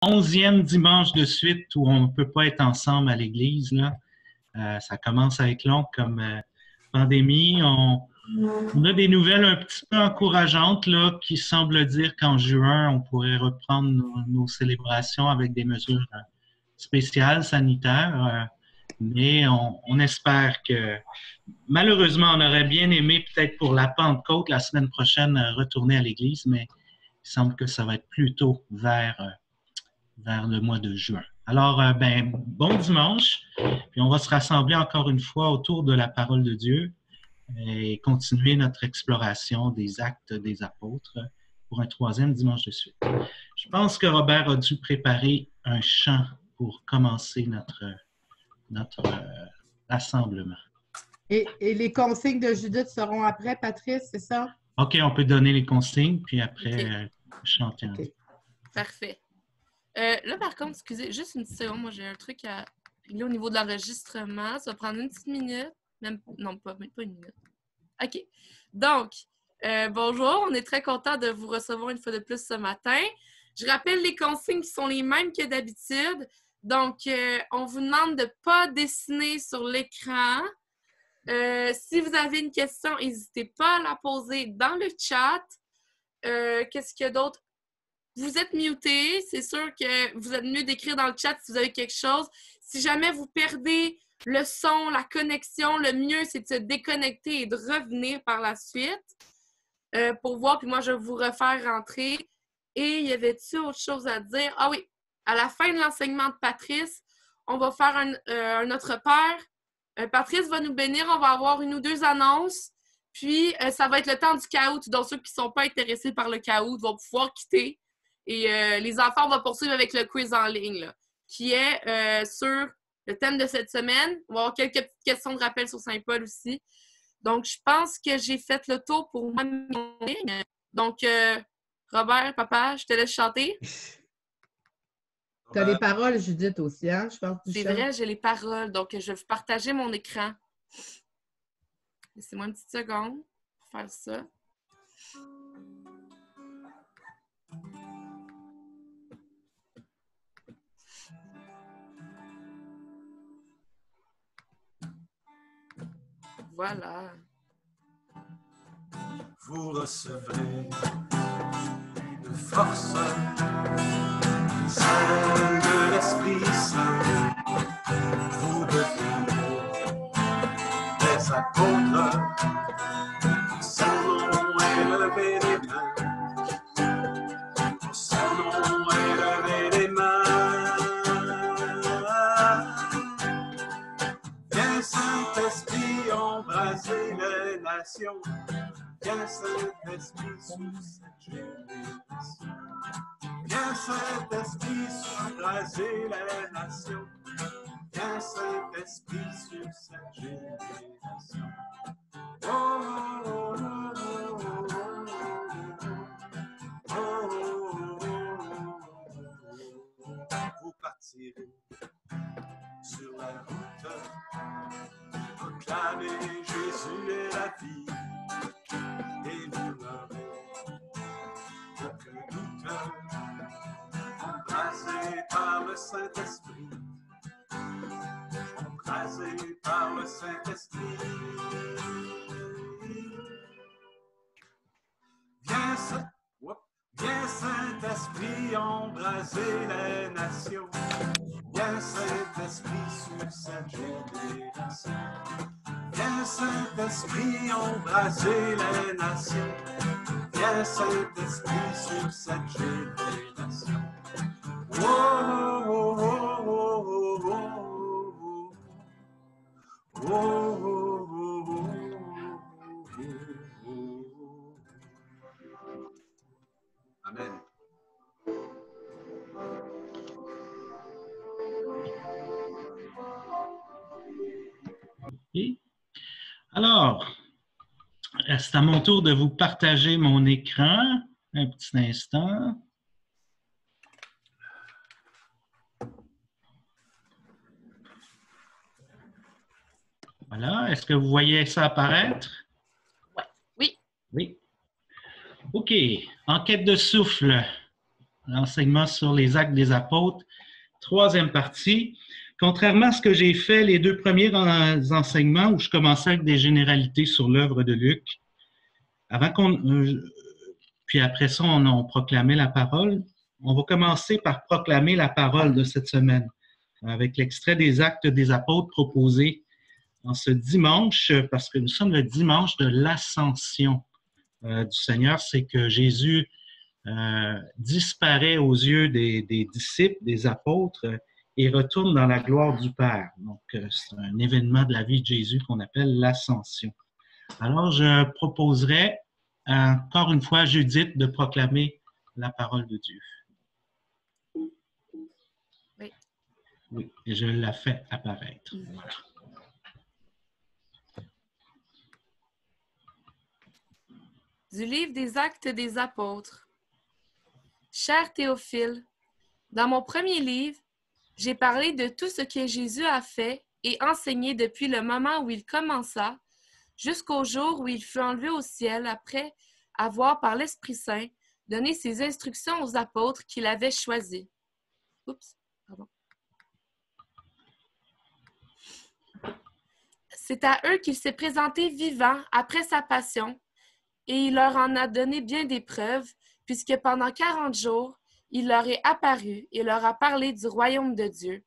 11e dimanche de suite où on ne peut pas être ensemble à l'église, là. Ça commence à être long comme pandémie. On a des nouvelles un petit peu encourageantes là, qui semblent dire qu'en juin, on pourrait reprendre nos célébrations avec des mesures spéciales sanitaires. Mais on espère que, malheureusement, on aurait bien aimé peut-être pour la Pentecôte la semaine prochaine retourner à l'église, mais il semble que ça va être plutôt vers le mois de juin. Alors, bon dimanche, puis on va se rassembler encore une fois autour de la parole de Dieu et continuer notre exploration des actes des apôtres pour un 3e dimanche de suite. Je pense que Robert a dû préparer un chant pour commencer notre rassemblement. Et les consignes de Judith seront après, Patrice, c'est ça? OK, on peut donner les consignes, puis après, chanter. Okay. Parfait. Là, par contre, excusez, juste une petite seconde, moi j'ai un truc à régler au niveau de l'enregistrement. Ça va prendre une petite minute. Même pas une minute. OK. Donc, bonjour, on est très content de vous recevoir une fois de plus ce matin. Je rappelle les consignes qui sont les mêmes que d'habitude. Donc, on vous demande de ne pas dessiner sur l'écran. Si vous avez une question, n'hésitez pas à la poser dans le chat. Qu'est-ce qu'il y a d'autre? Vous êtes muté, c'est sûr que vous êtes mieux d'écrire dans le chat si vous avez quelque chose. Si jamais vous perdez le son, la connexion, le mieux, c'est de se déconnecter et de revenir par la suite pour voir. Puis moi, je vais vous refaire rentrer. Et y avait-tu autre chose à dire? Ah oui, à la fin de l'enseignement de Patrice, on va faire un Notre Père. Patrice va nous bénir. On va avoir une ou deux annonces. Puis, ça va être le temps du caout. Donc, ceux qui ne sont pas intéressés par le caout vont pouvoir quitter. Et les enfants vont poursuivre avec le quiz en ligne, là, qui est sur le thème de cette semaine. On va avoir quelques petites questions de rappel sur Saint-Paul aussi. Donc, je pense que j'ai fait le tour pour moi. Donc, Robert, papa, je te laisse chanter. Tu as les paroles, Judith, aussi, hein? Je pense. C'est vrai, j'ai les paroles. Donc, je vais vous partager mon écran. Laissez-moi une petite seconde pour faire ça. Voilà. Vous recevrez une force, celle de l'Esprit Saint. Vous devenez des apôtres, son nom est levé les mains, son nom est levé les mains. Viens Saint-Esprit embraser les nations. Viens Saint-Esprit sur cette génération. Viens Saint-Esprit embraser les nations. Viens Saint-Esprit sur cette génération. Oh, oh, oh, oh, oh, oh, oh, oh. Vous partirez sur la route, proclamez Jésus est la vie. Et vous n'aurez aucun doute, embrasé par le Saint-Esprit, embrasé par le Saint-Esprit. Viens Saint-Esprit embraser les nations, viens Saint-Esprit sur cette génération. Viens Saint-Esprit embraser les nations. Viens Saint-Esprit sur cette génération. Oh, oh, oh, oh, oh, oh, oh, oh, oh, oh. Amen. Okay. Alors, c'est à mon tour de vous partager mon écran. Un petit instant. Voilà. Est-ce que vous voyez ça apparaître? Oui. Oui. OK. Enquête de souffle. l'enseignement sur les actes des apôtres, troisième partie. Contrairement à ce que j'ai fait les deux premiers enseignements où je commençais avec des généralités sur l'œuvre de Luc, puis après ça, on proclamait la parole. On va commencer par proclamer la parole de cette semaine avec l'extrait des actes des apôtres proposés en ce dimanche, parce que nous sommes le dimanche de l'ascension du Seigneur. C'est que Jésus disparaît aux yeux des disciples, des apôtres, et retourne dans la gloire du Père. Donc, c'est un événement de la vie de Jésus qu'on appelle l'ascension. Alors, je proposerai encore une fois à Judith de proclamer la parole de Dieu. Oui. Oui, et je la fais apparaître. Voilà. Du livre des Actes des Apôtres. Cher Théophile, dans mon premier livre, j'ai parlé de tout ce que Jésus a fait et enseigné depuis le moment où il commença jusqu'au jour où il fut enlevé au ciel après avoir, par l'Esprit Saint, donné ses instructions aux apôtres qu'il avait choisis. Oups, pardon. C'est à eux qu'il s'est présenté vivant après sa passion, et il leur en a donné bien des preuves, puisque pendant 40 jours, il leur est apparu et leur a parlé du royaume de Dieu.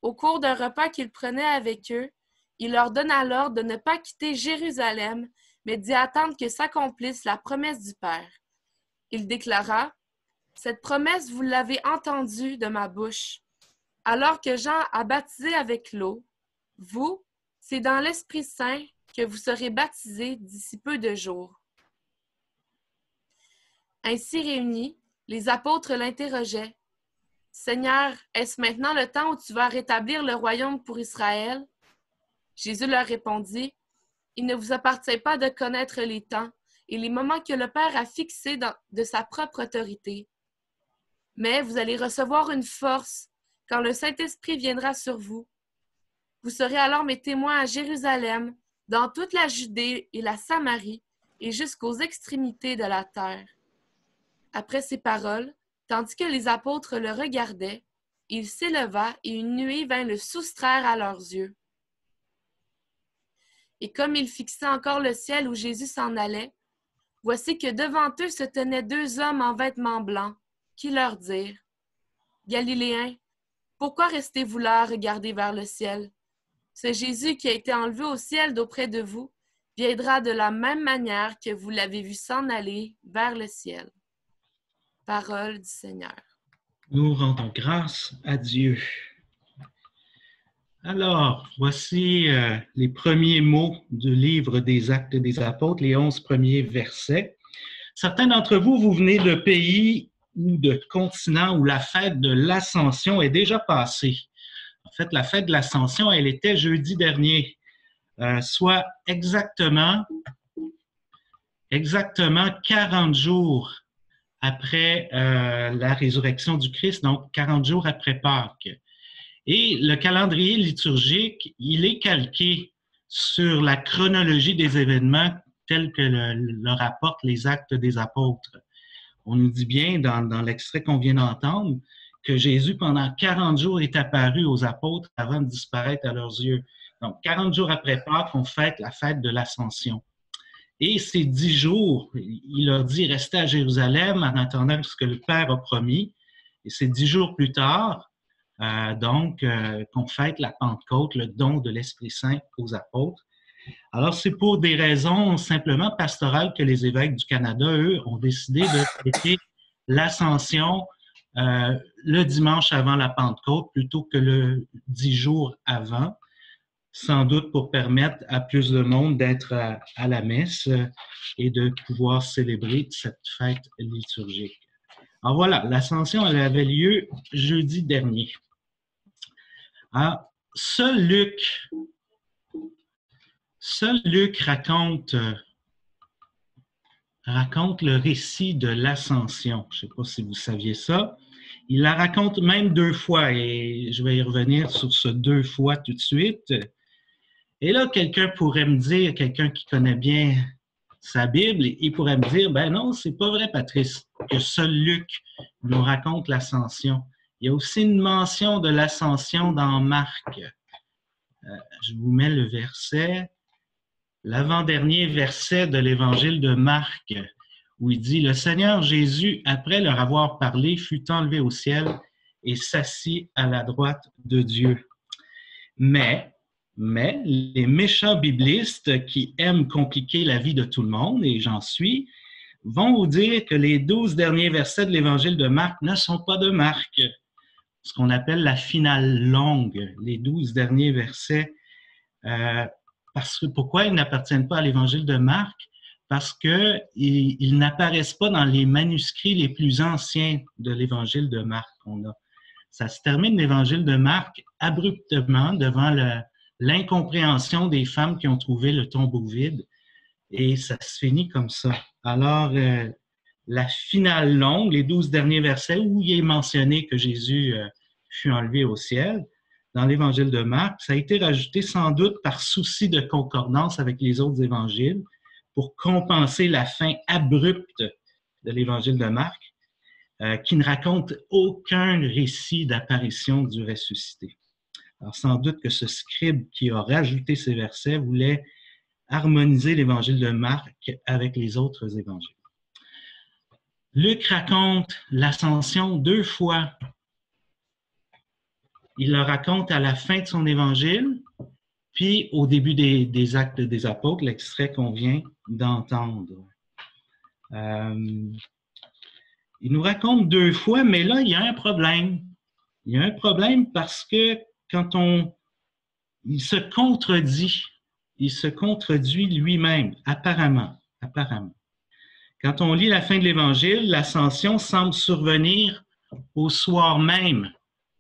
Au cours d'un repas qu'il prenait avec eux, il leur donna l'ordre de ne pas quitter Jérusalem, mais d'y attendre que s'accomplisse la promesse du Père. Il déclara, « Cette promesse, vous l'avez entendue de ma bouche. Alors que Jean a baptisé avec l'eau, vous, c'est dans l'Esprit Saint que vous serez baptisés d'ici peu de jours. » Ainsi réunis, les apôtres l'interrogeaient. « Seigneur, est-ce maintenant le temps où tu vas rétablir le royaume pour Israël? » Jésus leur répondit, « Il ne vous appartient pas de connaître les temps et les moments que le Père a fixés de sa propre autorité. Mais vous allez recevoir une force quand le Saint-Esprit viendra sur vous. Vous serez alors mes témoins à Jérusalem, dans toute la Judée et la Samarie, et jusqu'aux extrémités de la terre. » Après ces paroles, tandis que les apôtres le regardaient, il s'éleva et une nuée vint le soustraire à leurs yeux. Et comme ils fixaient encore le ciel où Jésus s'en allait, voici que devant eux se tenaient deux hommes en vêtements blancs, qui leur dirent, « Galiléens, pourquoi restez-vous là à regarder vers le ciel? Ce Jésus qui a été enlevé au ciel d'auprès de vous viendra de la même manière que vous l'avez vu s'en aller vers le ciel. » Parole du Seigneur. Nous rendons grâce à Dieu. Alors, voici les premiers mots du livre des Actes des Apôtres, les 11 premiers versets. Certains d'entre vous, vous venez de pays ou de continents où la fête de l'Ascension est déjà passée. En fait, la fête de l'Ascension, elle était jeudi dernier, soit exactement 40 jours après la résurrection du Christ, donc 40 jours après Pâques. Et le calendrier liturgique, il est calqué sur la chronologie des événements tels que le rapportent les Actes des Apôtres. On nous dit bien dans l'extrait qu'on vient d'entendre que Jésus, pendant 40 jours, est apparu aux apôtres avant de disparaître à leurs yeux. Donc, 40 jours après Pâques, on fête la fête de l'Ascension. Et ces 10 jours, il leur dit « Restez à Jérusalem en attendant ce que le Père a promis. » Et c'est 10 jours plus tard, qu'on fête la Pentecôte, le don de l'Esprit Saint aux apôtres. Alors, c'est pour des raisons simplement pastorales que les évêques du Canada, eux, ont décidé de fêter l'Ascension le dimanche avant la Pentecôte plutôt que le 10 jours avant, sans doute pour permettre à plus de monde d'être à la messe et de pouvoir célébrer cette fête liturgique. Alors voilà, l'Ascension, elle avait lieu jeudi dernier. Alors, seul Luc raconte le récit de l'Ascension. Je ne sais pas si vous saviez ça. Il la raconte même 2 fois et je vais y revenir sur ce 2 fois tout de suite. Et là, quelqu'un pourrait me dire, quelqu'un qui connaît bien sa Bible, il pourrait me dire, ben non, c'est pas vrai, Patrice, que seul Luc nous raconte l'ascension. Il y a aussi une mention de l'ascension dans Marc. Je vous mets le verset, l'avant-dernier verset de l'évangile de Marc, où il dit, « Le Seigneur Jésus, après leur avoir parlé, fut enlevé au ciel et s'assit à la droite de Dieu. » Mais les méchants biblistes qui aiment compliquer la vie de tout le monde, et j'en suis, vont vous dire que les 12 derniers versets de l'évangile de Marc ne sont pas de Marc, ce qu'on appelle la finale longue, les 12 derniers versets. Parce que pourquoi ils n'appartiennent pas à l'évangile de Marc? Parce qu'ils n'apparaissent pas dans les manuscrits les plus anciens de l'évangile de Marc qu'on a. Ça se termine l'évangile de Marc abruptement devant l'incompréhension des femmes qui ont trouvé le tombeau vide, et ça se finit comme ça. Alors, la finale longue, les 12 derniers versets où il est mentionné que Jésus fut enlevé au ciel, dans l'évangile de Marc, ça a été rajouté sans doute par souci de concordance avec les autres évangiles pour compenser la fin abrupte de l'évangile de Marc, qui ne raconte aucun récit d'apparition du ressuscité. Alors, sans doute que ce scribe qui a rajouté ces versets voulait harmoniser l'évangile de Marc avec les autres évangiles. Luc raconte l'ascension 2 fois. Il le raconte à la fin de son évangile, puis au début des Actes des Apôtres, l'extrait qu'on vient d'entendre. Il nous raconte 2 fois, mais là, il y a un problème. Il y a un problème parce que il se contredit. Il se contredit lui-même, apparemment. Quand on lit la fin de l'Évangile, l'ascension semble survenir au soir même,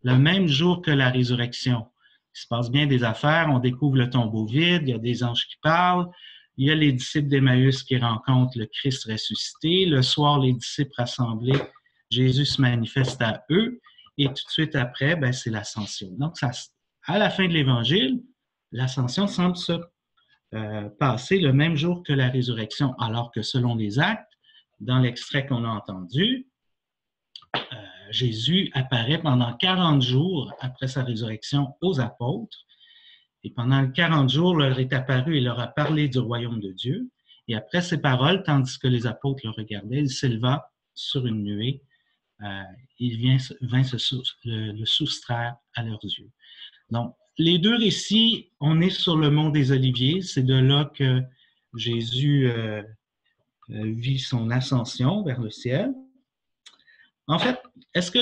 le même jour que la résurrection. Il se passe bien des affaires, on découvre le tombeau vide, il y a des anges qui parlent, il y a les disciples d'Emmaüs qui rencontrent le Christ ressuscité. Le soir, les disciples rassemblés, Jésus se manifeste à eux, et tout de suite après, c'est l'ascension. Donc, à la fin de l'Évangile, l'ascension semble se passer le même jour que la résurrection, alors que selon les Actes, dans l'extrait qu'on a entendu, Jésus apparaît pendant 40 jours après sa résurrection aux apôtres, et pendant 40 jours, leur est apparu et leur a parlé du royaume de Dieu, et après ces paroles, tandis que les apôtres le regardaient, il s'éleva sur une nuée, il vint le soustraire à leurs yeux. Donc, les 2 récits, on est sur le mont des Oliviers, c'est de là que Jésus vit son ascension vers le ciel. En fait, est-ce que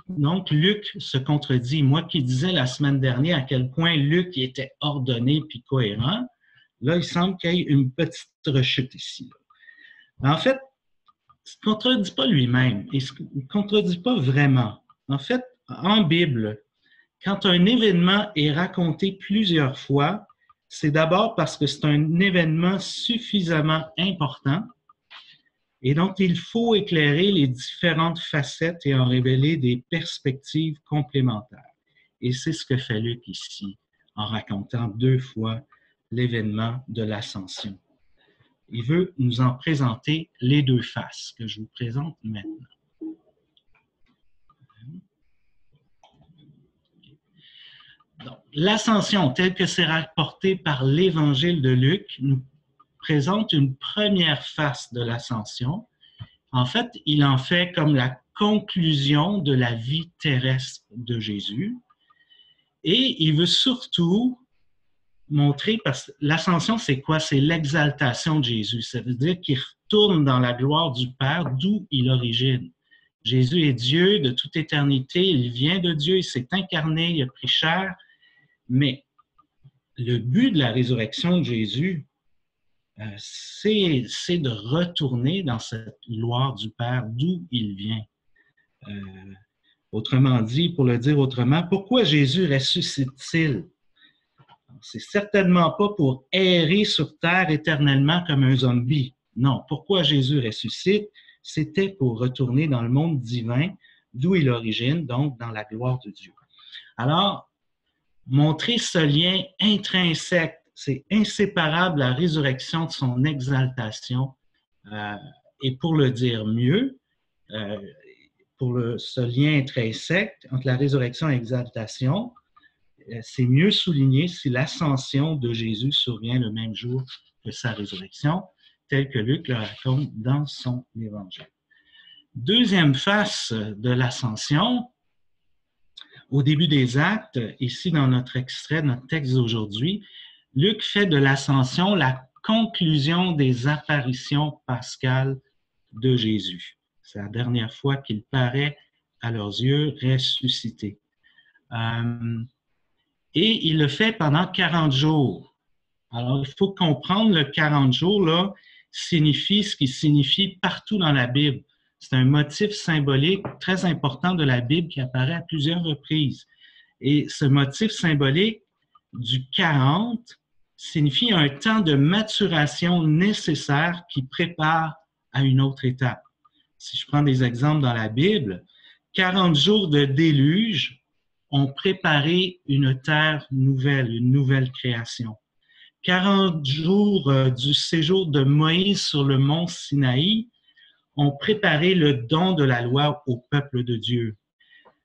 donc Luc se contredit? Moi qui disais la semaine dernière à quel point Luc était ordonné puis cohérent, là, il semble qu'il y ait une petite rechute ici. En fait, il ne se contredit pas lui-même, il ne se contredit pas vraiment. En fait, en Bible, quand un événement est raconté plusieurs fois, c'est d'abord parce que c'est un événement suffisamment important, et donc il faut éclairer les différentes facettes et en révéler des perspectives complémentaires. Et c'est ce que fait Luc ici, en racontant 2 fois l'événement de l'ascension. Il veut nous en présenter les 2 faces que je vous présente maintenant. L'ascension, telle que c'est rapporté par l'Évangile de Luc, nous présente une première face de l'ascension. En fait, il en fait comme la conclusion de la vie terrestre de Jésus. Et il veut surtout montrer, parce que l'ascension, c'est quoi? C'est l'exaltation de Jésus. Ça veut dire qu'il retourne dans la gloire du Père, d'où il origine. Jésus est Dieu de toute éternité, il vient de Dieu, il s'est incarné, il a pris chair. Mais le but de la résurrection de Jésus, c'est de retourner dans cette gloire du Père d'où il vient. Autrement dit, pour le dire autrement, pourquoi Jésus ressuscite-t-il? C'est certainement pas pour errer sur terre éternellement comme un zombie. Non, pourquoi Jésus ressuscite? C'était pour retourner dans le monde divin d'où il origine, donc dans la gloire de Dieu. Alors, montrer ce lien intrinsèque, c'est inséparable la résurrection de son exaltation. Et pour le dire mieux, ce lien intrinsèque entre la résurrection et l'exaltation, c'est mieux souligné si l'ascension de Jésus survient le même jour que sa résurrection, tel que Luc le raconte dans son évangile. Deuxième face de l'ascension, au début des Actes, ici dans notre extrait, notre texte d'aujourd'hui, Luc fait de l'ascension la conclusion des apparitions pascales de Jésus. C'est la dernière fois qu'il paraît à leurs yeux ressuscité. Et il le fait pendant 40 jours. Alors, il faut comprendre le 40 jours, là, signifie ce qui signifie partout dans la Bible. C'est un motif symbolique très important de la Bible qui apparaît à plusieurs reprises. Et ce motif symbolique du 40 signifie un temps de maturation nécessaire qui prépare à une autre étape. Si je prends des exemples dans la Bible, 40 jours de déluge ont préparé une terre nouvelle, une nouvelle création. 40 jours du séjour de Moïse sur le mont Sinaï ont préparé le don de la loi au peuple de Dieu.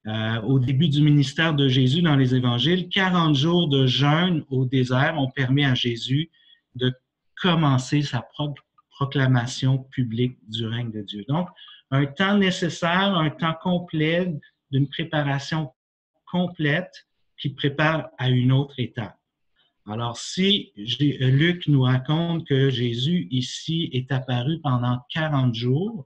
Au début du ministère de Jésus dans les évangiles, 40 jours de jeûne au désert ont permis à Jésus de commencer sa proclamation publique du règne de Dieu. Donc, un temps nécessaire, un temps complet d'une préparation complète qui prépare à une autre étape. Alors, si Luc nous raconte que Jésus ici est apparu pendant 40 jours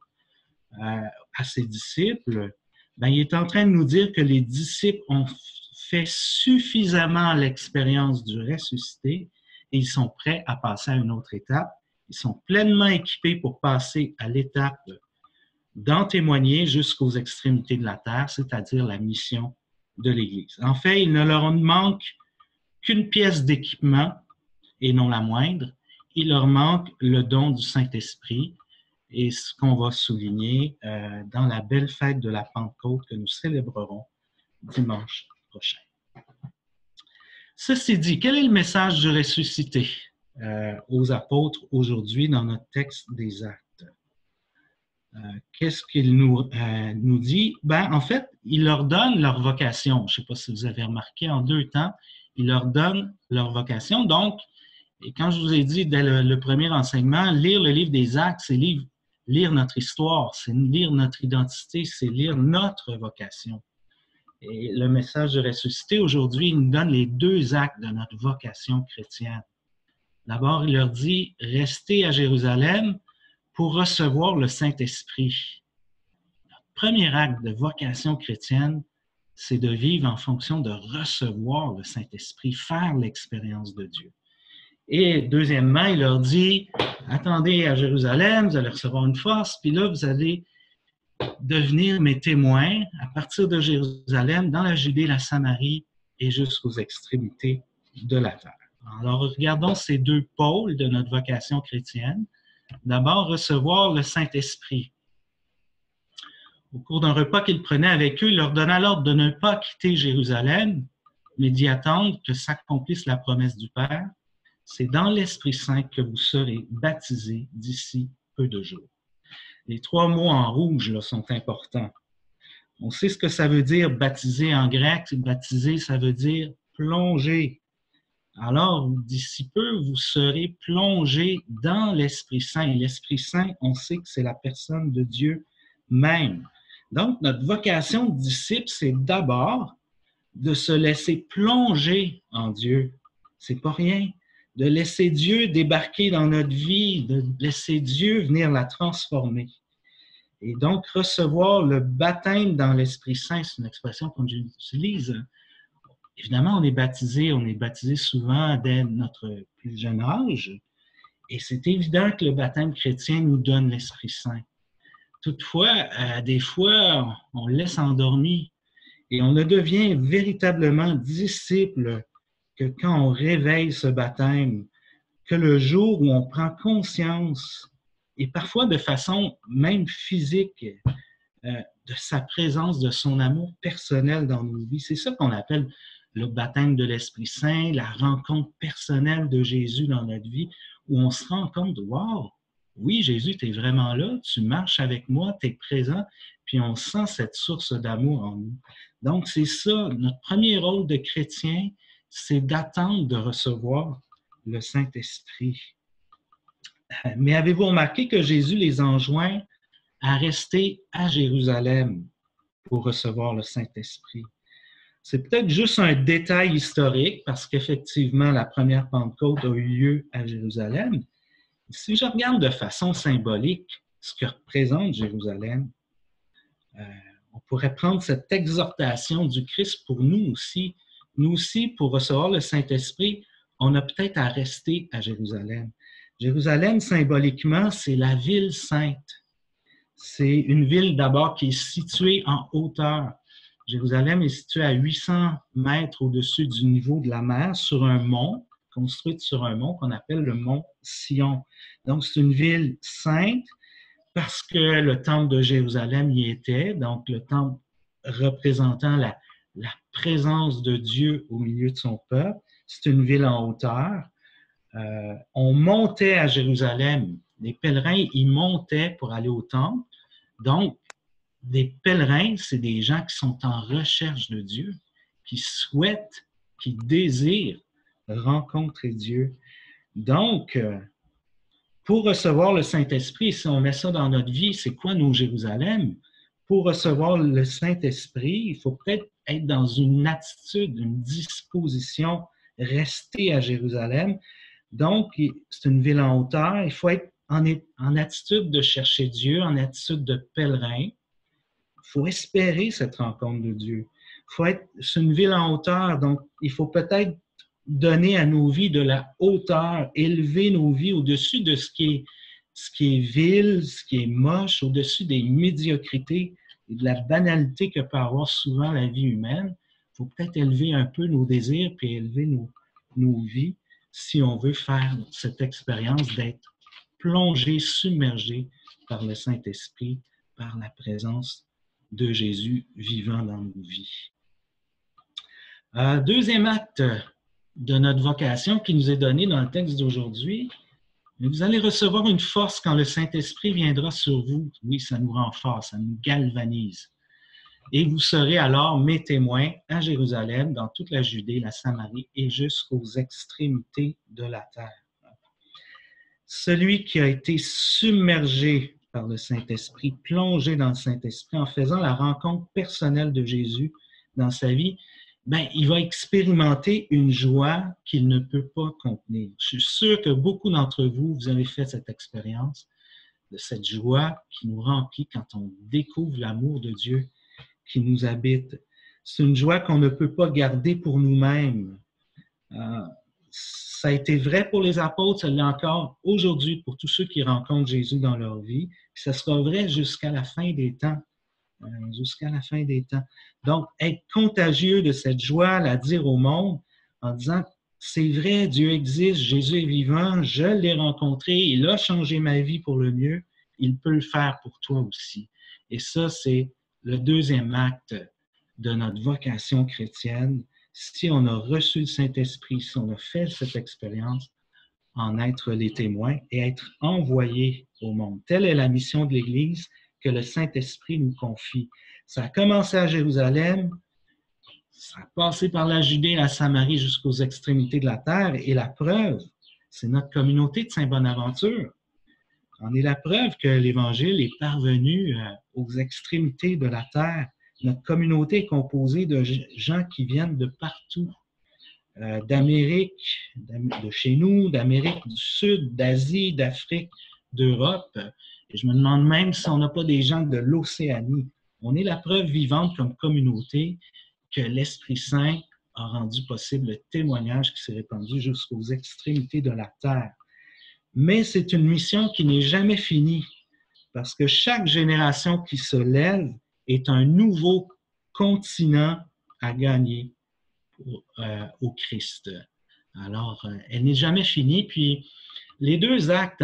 à ses disciples, ben, il est en train de nous dire que les disciples ont fait suffisamment l'expérience du ressuscité et ils sont prêts à passer à une autre étape. Ils sont pleinement équipés pour passer à l'étape d'en témoigner jusqu'aux extrémités de la terre, c'est-à-dire la mission de l'Église. En fait, il ne leur manque qu'une pièce d'équipement, et non la moindre. Il leur manque le don du Saint-Esprit, et ce qu'on va souligner dans la belle fête de la Pentecôte que nous célébrerons dimanche prochain. Ceci dit, quel est le message du ressuscité aux apôtres aujourd'hui dans notre texte des Actes? Qu'est-ce qu'il nous dit? Ben, en fait, il leur donne leur vocation. Je ne sais pas si vous avez remarqué, en 2 temps, il leur donne leur vocation. Donc, et quand je vous ai dit dès le premier enseignement, lire le livre des Actes, c'est lire notre histoire, c'est lire notre identité, c'est lire notre vocation. Et le message de ressuscité, aujourd'hui, il nous donne les 2 actes de notre vocation chrétienne. D'abord, il leur dit « Restez à Jérusalem pour recevoir le Saint-Esprit ». Notre premier acte de vocation chrétienne, c'est de vivre en fonction de recevoir le Saint-Esprit, faire l'expérience de Dieu. Et deuxièmement, il leur dit « Attendez à Jérusalem, vous allez recevoir une force, puis là, vous allez devenir mes témoins à partir de Jérusalem, dans la Judée, la Samarie et jusqu'aux extrémités de la terre. » Alors, regardons ces 2 pôles de notre vocation chrétienne. D'abord, recevoir le Saint-Esprit. Au cours d'un repas qu'ils prenaient avec eux, il leur donna l'ordre de ne pas quitter Jérusalem, mais d'y attendre que s'accomplisse la promesse du Père. C'est dans l'Esprit Saint que vous serez baptisés d'ici peu de jours. Les 3 mots en rouge là, sont importants. On sait ce que ça veut dire baptiser en grec. Baptiser, ça veut dire plonger. Alors, d'ici peu, vous serez plongés dans l'Esprit Saint. L'Esprit Saint, on sait que c'est la personne de Dieu même. Donc, notre vocation de disciple, c'est d'abord de se laisser plonger en Dieu. C'est pas rien. De laisser Dieu débarquer dans notre vie, de laisser Dieu venir la transformer. Et donc, recevoir le baptême dans l'Esprit Saint, c'est une expression qu'on utilise. Évidemment, on est baptisé souvent dès notre plus jeune âge, et c'est évident que le baptême chrétien nous donne l'Esprit Saint. Toutefois, des fois, on le laisse endormi, et on ne devient véritablement disciple que quand on réveille ce baptême, que le jour où on prend conscience, et parfois de façon même physique, de sa présence, de son amour personnel dans nos vies. C'est ça qu'on appelle le baptême de l'Esprit Saint, la rencontre personnelle de Jésus dans notre vie, où on se rend compte de « Wow! Oui, Jésus, tu es vraiment là, tu marches avec moi, tu es présent, puis on sent cette source d'amour en nous. » Donc, c'est ça, notre premier rôle de chrétien, c'est d'attendre de recevoir le Saint-Esprit. Mais avez-vous remarqué que Jésus les enjoint à rester à Jérusalem pour recevoir le Saint-Esprit? C'est peut-être juste un détail historique parce qu'effectivement, la première Pentecôte a eu lieu à Jérusalem. Si je regarde de façon symbolique ce que représente Jérusalem, on pourrait prendre cette exhortation du Christ pour nous aussi. Nous aussi, pour recevoir le Saint-Esprit, on a peut-être à rester à Jérusalem. Jérusalem, symboliquement, c'est la ville sainte. C'est une ville d'abord qui est située en hauteur. Jérusalem est située à 800 mètres au-dessus du niveau de la mer, sur un mont, construite sur un mont qu'on appelle le mont Sion. Donc, c'est une ville sainte parce que le temple de Jérusalem y était, donc le temple représentant la présence de Dieu au milieu de son peuple. C'est une ville en hauteur. On montait à Jérusalem. Les pèlerins, ils montaient pour aller au temple. Donc, des pèlerins, c'est des gens qui sont en recherche de Dieu, qui souhaitent, qui désirent rencontrer Dieu. Donc, pour recevoir le Saint-Esprit, si on met ça dans notre vie, c'est quoi nos Jérusalem? Pour recevoir le Saint-Esprit, il faut peut-être être dans une attitude, une disposition, rester à Jérusalem. Donc, c'est une ville en hauteur. Il faut être en attitude de chercher Dieu, en attitude de pèlerin. Il faut espérer cette rencontre de Dieu. C'est une ville en hauteur, donc il faut peut-être donner à nos vies de la hauteur, élever nos vies au-dessus de ce qui est vil, ce qui est moche, au-dessus des médiocrités et de la banalité que peut avoir souvent la vie humaine. Il faut peut-être élever un peu nos désirs puis élever nos vies si on veut faire cette expérience d'être plongé, submergé par le Saint-Esprit, par la présence de Jésus vivant dans nos vies. Deuxième acte de notre vocation qui nous est donné dans le texte d'aujourd'hui, vous allez recevoir une force quand le Saint-Esprit viendra sur vous. Oui, ça nous renforce, ça nous galvanise. Et vous serez alors mes témoins à Jérusalem, dans toute la Judée, la Samarie et jusqu'aux extrémités de la terre. Celui qui a été submergé par le Saint-Esprit, plongé dans le Saint-Esprit, en faisant la rencontre personnelle de Jésus dans sa vie, il va expérimenter une joie qu'il ne peut pas contenir. Je suis sûr que beaucoup d'entre vous, vous avez fait cette expérience de cette joie qui nous remplit quand on découvre l'amour de Dieu qui nous habite. C'est une joie qu'on ne peut pas garder pour nous-mêmes. Ça a été vrai pour les apôtres, ça l'est encore aujourd'hui pour tous ceux qui rencontrent Jésus dans leur vie. Puis ça sera vrai jusqu'à la fin des temps. Jusqu'à la fin des temps. Donc, être contagieux de cette joie, la dire au monde en disant « C'est vrai, Dieu existe, Jésus est vivant, je l'ai rencontré, il a changé ma vie pour le mieux, il peut le faire pour toi aussi. » Et ça, c'est le deuxième acte de notre vocation chrétienne. Si on a reçu le Saint-Esprit, si on a fait cette expérience, en être les témoins et être envoyés au monde. Telle est la mission de l'Église que le Saint-Esprit nous confie. Ça a commencé à Jérusalem, ça a passé par la Judée, la Samarie jusqu'aux extrémités de la terre, et la preuve, c'est notre communauté de Saint-Bonaventure. On est la preuve que l'Évangile est parvenu aux extrémités de la terre. Notre communauté est composée de gens qui viennent de partout, d'Amérique, de chez nous, d'Amérique du Sud, d'Asie, d'Afrique, d'Europe. Et je me demande même si on n'a pas des gens de l'Océanie. On est la preuve vivante comme communauté que l'Esprit Saint a rendu possible le témoignage qui s'est répandu jusqu'aux extrémités de la terre. Mais c'est une mission qui n'est jamais finie, parce que chaque génération qui se lève est un nouveau continent à gagner au Christ. Alors, elle n'est jamais finie. Puis, les deux actes,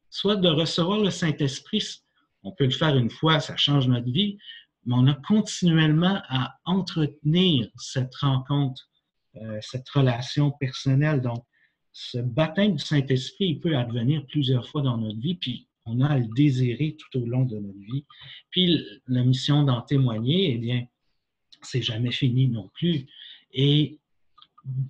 soit de recevoir le Saint-Esprit, on peut le faire une fois, ça change notre vie, mais on a continuellement à entretenir cette rencontre cette relation personnelle. Donc, ce baptême du Saint-Esprit, il peut advenir plusieurs fois dans notre vie, puis on a à le désirer tout au long de notre vie. Puis la mission d'en témoigner, eh bien, c'est jamais fini non plus. Et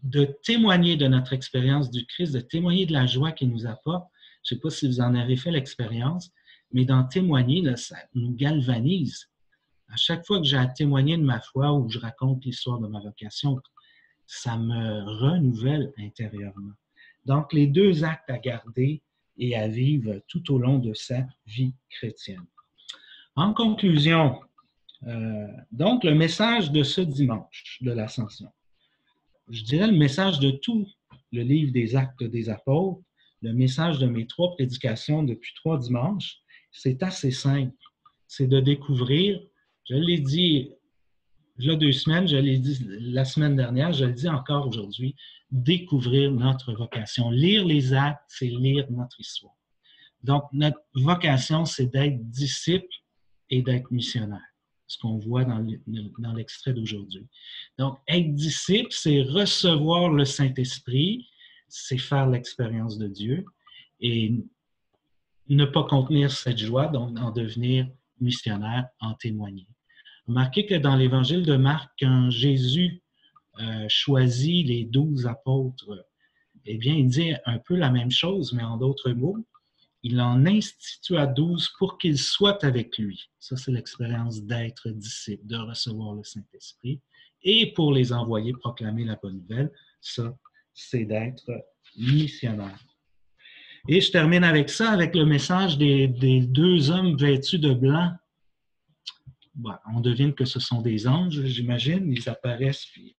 de témoigner de notre expérience du Christ, de témoigner de la joie qu'il nous apporte, je ne sais pas si vous en avez fait l'expérience, mais d'en témoigner, là, ça nous galvanise. À chaque fois que j'ai à témoigner de ma foi ou que je raconte l'histoire de ma vocation, ça me renouvelle intérieurement. Donc, les deux actes à garder et à vivre tout au long de sa vie chrétienne. En conclusion, donc, le message de ce dimanche de l'Ascension, je dirais le message de tout le livre des Actes des Apôtres, le message de mes 3 prédications depuis 3 dimanches, c'est assez simple. C'est de découvrir, je l'ai dit il y a 2 semaines, je l'ai dit la semaine dernière, je le dis encore aujourd'hui, découvrir notre vocation. Lire les actes, c'est lire notre histoire. Donc, notre vocation, c'est d'être disciple et d'être missionnaire, ce qu'on voit dans l'extrait d'aujourd'hui. Donc, être disciple, c'est recevoir le Saint-Esprit, c'est faire l'expérience de Dieu et ne pas contenir cette joie, donc en devenir missionnaire, en témoigner. Remarquez que dans l'Évangile de Marc, quand Jésus choisit les 12 apôtres, eh bien, il dit un peu la même chose, mais en d'autres mots. Il en institua 12 pour qu'ils soient avec lui. Ça, c'est l'expérience d'être disciple, de recevoir le Saint-Esprit. Et pour les envoyer proclamer la bonne nouvelle, ça, c'est d'être missionnaire. Et je termine avec ça, avec le message des 2 hommes vêtus de blanc. Bon, on devine que ce sont des anges, j'imagine. Ils apparaissent. Puis...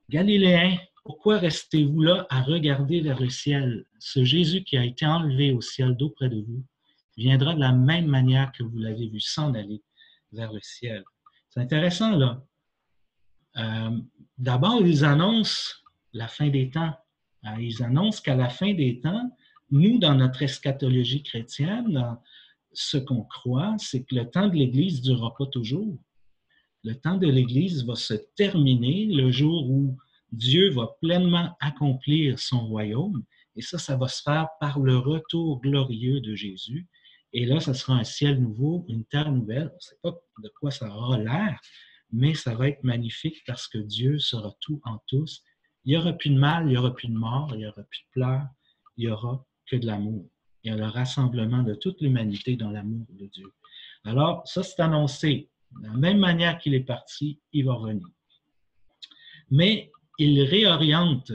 Galiléens, pourquoi restez-vous là à regarder vers le ciel? Ce Jésus qui a été enlevé au ciel d'auprès de vous viendra de la même manière que vous l'avez vu s'en aller vers le ciel. C'est intéressant, là. D'abord, ils annoncent la fin des temps. Ils annoncent qu'à la fin des temps, nous, dans notre eschatologie chrétienne, dans ce qu'on croit, c'est que le temps de l'Église ne durera pas toujours. Le temps de l'Église va se terminer le jour où Dieu va pleinement accomplir son royaume. Et ça va se faire par le retour glorieux de Jésus. Et là, ça sera un ciel nouveau, une terre nouvelle. On ne sait pas de quoi ça aura l'air, mais ça va être magnifique parce que Dieu sera tout en tous. Il n'y aura plus de mal, il n'y aura plus de mort, il n'y aura plus de pleurs, il n'y aura que de l'amour. Il y a le rassemblement de toute l'humanité dans l'amour de Dieu. Alors, ça, c'est annoncé. De la même manière qu'il est parti, il va revenir. Mais il réoriente.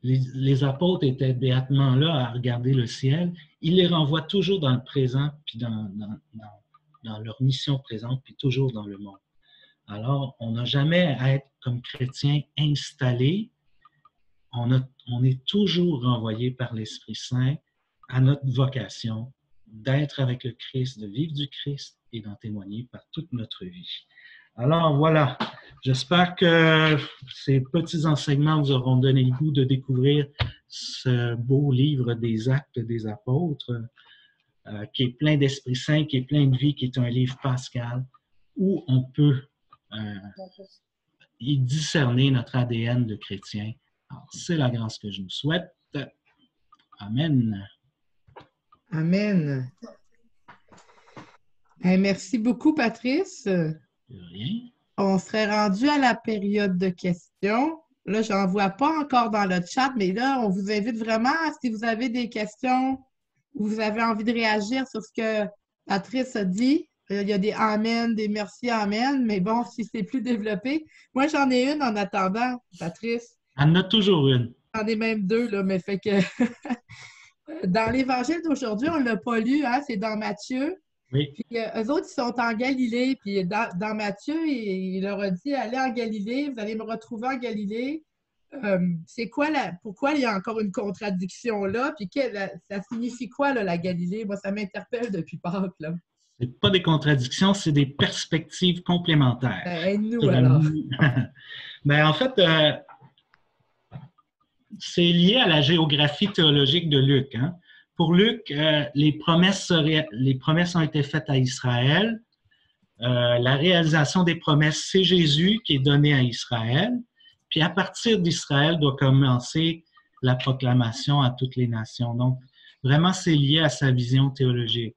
Les apôtres étaient béatement là à regarder le ciel. Il les renvoie toujours dans le présent, puis dans leur mission présente, puis toujours dans le monde. Alors, on n'a jamais à être comme chrétien installé. On est toujours renvoyé par l'Esprit Saint à notre vocation d'être avec le Christ, de vivre du Christ et d'en témoigner par toute notre vie. Alors voilà, j'espère que ces petits enseignements vous auront donné le goût de découvrir ce beau livre des Actes des Apôtres, qui est plein d'Esprit Saint, qui est plein de vie, qui est un livre pascal, où on peut y discerner notre ADN de chrétien. Alors, c'est la grâce que je nous souhaite. Amen. Amen. Merci beaucoup, Patrice. De rien. On serait rendu à la période de questions. Là, je n'en vois pas encore dans le chat, mais là, on vous invite vraiment, si vous avez des questions ou vous avez envie de réagir sur ce que Patrice a dit. Il y a des amen, des merci, amen, mais bon, si c'est plus développé. Moi, j'en ai une en attendant, Patrice. Il y en a toujours une. J'en ai même 2, là, mais fait que dans l'Évangile d'aujourd'hui, on ne l'a pas lu, hein, c'est dans Matthieu. Oui. Puis eux autres, ils sont en Galilée. Puis dans Matthieu, il leur a dit, allez en Galilée, vous allez me retrouver en Galilée. C'est quoi pourquoi il y a encore une contradiction là? Puis ça signifie quoi, là, la Galilée? Moi, ça m'interpelle depuis Pâques, là. Ce n'est pas des contradictions, c'est des perspectives complémentaires. Aide-nous, alors. Ben, en fait, c'est lié à la géographie théologique de Luc. Hein? Pour Luc, les promesses ont été faites à Israël. La réalisation des promesses, c'est Jésus qui est donné à Israël. Puis à partir d'Israël doit commencer la proclamation à toutes les nations. Donc, vraiment, c'est lié à sa vision théologique.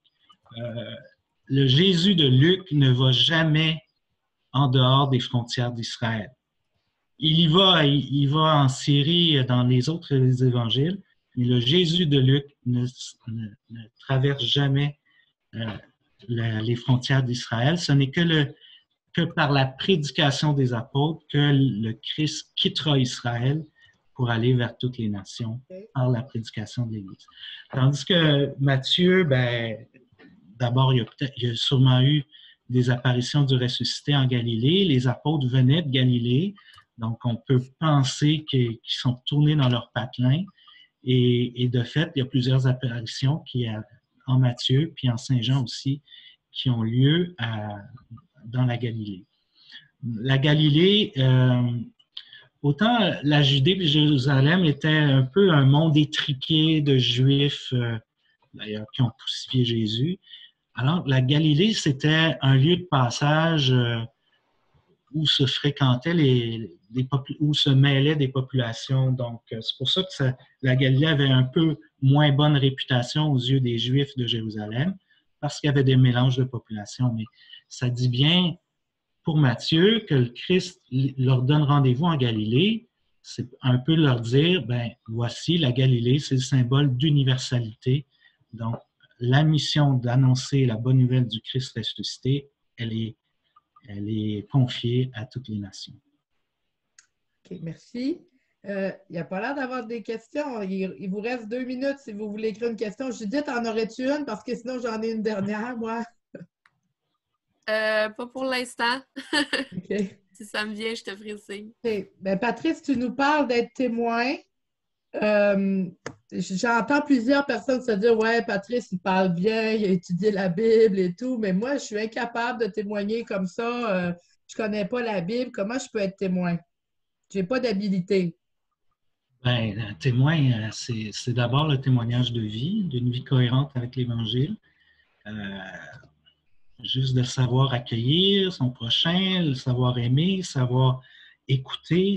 Le Jésus de Luc ne va jamais en dehors des frontières d'Israël. Il va en Syrie dans les autres évangiles, mais le Jésus de Luc ne traverse jamais les frontières d'Israël. Ce n'est que par la prédication des apôtres que le Christ quittera Israël pour aller vers toutes les nations par la prédication de l'Église. Tandis que Matthieu, d'abord, il y a sûrement eu des apparitions du ressuscité en Galilée. Les apôtres venaient de Galilée, donc on peut penser qu'ils sont tournés dans leur patelin. Et de fait, il y a plusieurs apparitions en Matthieu, puis en Saint-Jean aussi, qui ont lieu dans la Galilée. La Galilée, autant la Judée et Jérusalem étaient un peu un monde étriqué de Juifs, d'ailleurs, qui ont crucifié Jésus. Alors, la Galilée, c'était un lieu de passage où se fréquentaient où se mêlaient des populations. Donc, c'est pour ça que la Galilée avait un peu moins bonne réputation aux yeux des Juifs de Jérusalem, parce qu'il y avait des mélanges de populations. Mais ça dit bien, pour Matthieu, que le Christ leur donne rendez-vous en Galilée. C'est un peu leur dire, voici, la Galilée, c'est le symbole d'universalité. Donc, la mission d'annoncer la bonne nouvelle du Christ ressuscité, elle est confiée à toutes les nations. OK, merci. Il n'y a pas l'air d'avoir des questions. Il vous reste 2 minutes si vous voulez écrire une question. Judith, en aurais-tu une? Parce que sinon, j'en ai une dernière, moi. Pas pour l'instant. OK. Si ça me vient, je te ferai signe. Okay. Patrice, tu nous parles d'être témoin. J'entends plusieurs personnes se dire « Ouais, Patrice, il parle bien, il a étudié la Bible et tout, mais moi, je suis incapable de témoigner comme ça. Je ne connais pas la Bible. Comment je peux être témoin? Je n'ai pas d'habilité. » Un témoin, c'est d'abord le témoignage de vie, d'une vie cohérente avec l'Évangile. Juste de savoir accueillir son prochain, le savoir aimer, savoir écouter,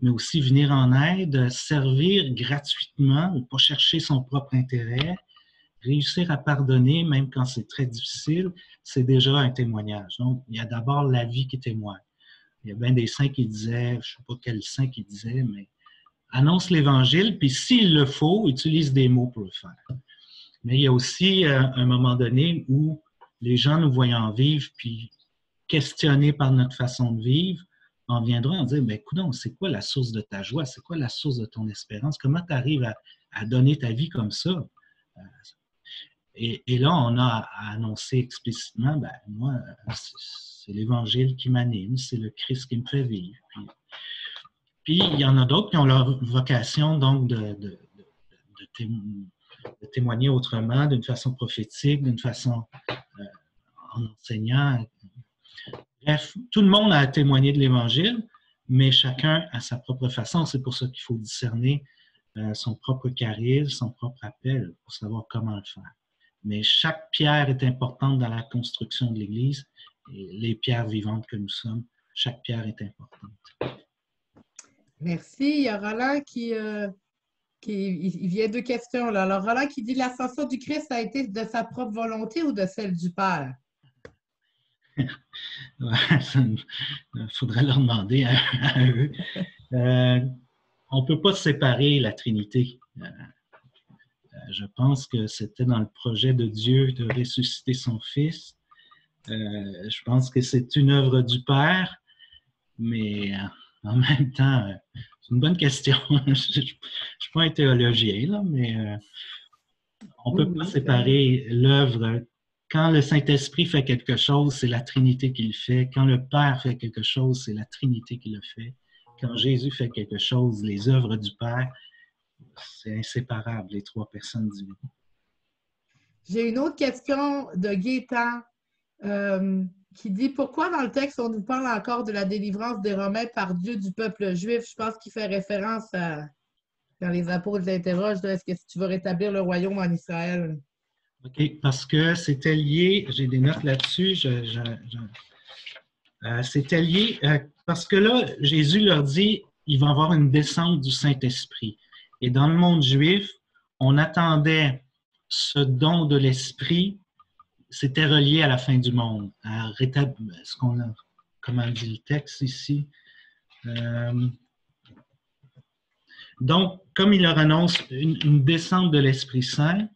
mais aussi venir en aide, servir gratuitement, ne pas chercher son propre intérêt, réussir à pardonner même quand c'est très difficile, c'est déjà un témoignage. Donc, il y a d'abord la vie qui témoigne. Il y a bien des saints qui disaient, je ne sais pas quel saint qui disait, mais annonce l'Évangile, puis s'il le faut, utilise des mots pour le faire. Mais il y a aussi un moment donné où les gens nous voyant vivre, puis questionnés par notre façon de vivre, en viendront en dire, coudonc, c'est quoi la source de ta joie? C'est quoi la source de ton espérance? Comment tu arrives à donner ta vie comme ça? Et là, on a annoncé explicitement, moi, c'est l'Évangile qui m'anime, c'est le Christ qui me fait vivre. Puis il y en a d'autres qui ont leur vocation, donc, de témoigner autrement, d'une façon prophétique, d'une façon en enseignant. Bref, tout le monde a témoigné de l'Évangile, mais chacun à sa propre façon. C'est pour ça qu'il faut discerner son propre charisme, son propre appel, pour savoir comment le faire. Mais chaque pierre est importante dans la construction de l'Église. Et les pierres vivantes que nous sommes, chaque pierre est importante. Merci. Il y a Roland il vient 2 questions. Là. Alors, Roland qui dit « L'ascension du Christ a été de sa propre volonté ou de celle du Père? » Il faudrait leur demander à eux. On ne peut pas séparer la Trinité. Je pense que c'était dans le projet de Dieu de ressusciter son Fils. Je pense que c'est une œuvre du Père, mais en même temps, c'est une bonne question. Je ne suis pas un théologien, là, mais on ne peut pas séparer l'œuvre. Quand le Saint-Esprit fait quelque chose, c'est la Trinité qui le fait. Quand le Père fait quelque chose, c'est la Trinité qui le fait. Quand Jésus fait quelque chose, les œuvres du Père, c'est inséparable, les 3 personnes divines. J'ai une autre question de Gaétan qui dit « Pourquoi dans le texte, on nous parle encore de la délivrance des Romains par Dieu du peuple juif? » Je pense qu'il fait référence à quand les apôtres l'interrogent, est-ce que tu vas rétablir le royaume en Israël? OK, parce que c'était lié, j'ai des notes là-dessus, c'était lié parce que là, Jésus leur dit, il va y avoir une descente du Saint-Esprit. Et dans le monde juif, on attendait ce don de l'Esprit, c'était relié à la fin du monde, à rétablir, ce qu'on a, comment dit le texte ici. Donc, comme il leur annonce une descente de l'Esprit Saint,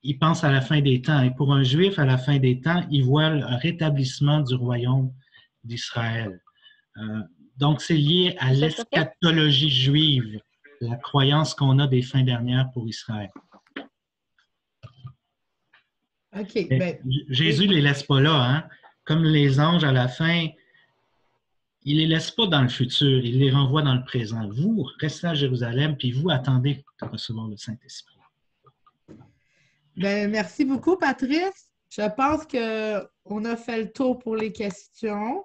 il pense à la fin des temps. Et pour un Juif, à la fin des temps, il voit le rétablissement du royaume d'Israël. Donc, c'est lié à l'eschatologie juive, la croyance qu'on a des fins dernières pour Israël. OK. Ben, Jésus ne les laisse pas là, hein? Comme les anges à la fin, il ne les laisse pas dans le futur, il les renvoie dans le présent. Vous, restez à Jérusalem, puis vous attendez de recevoir le Saint-Esprit. ben, merci beaucoup, Patrice. Je pense qu'on a fait le tour pour les questions.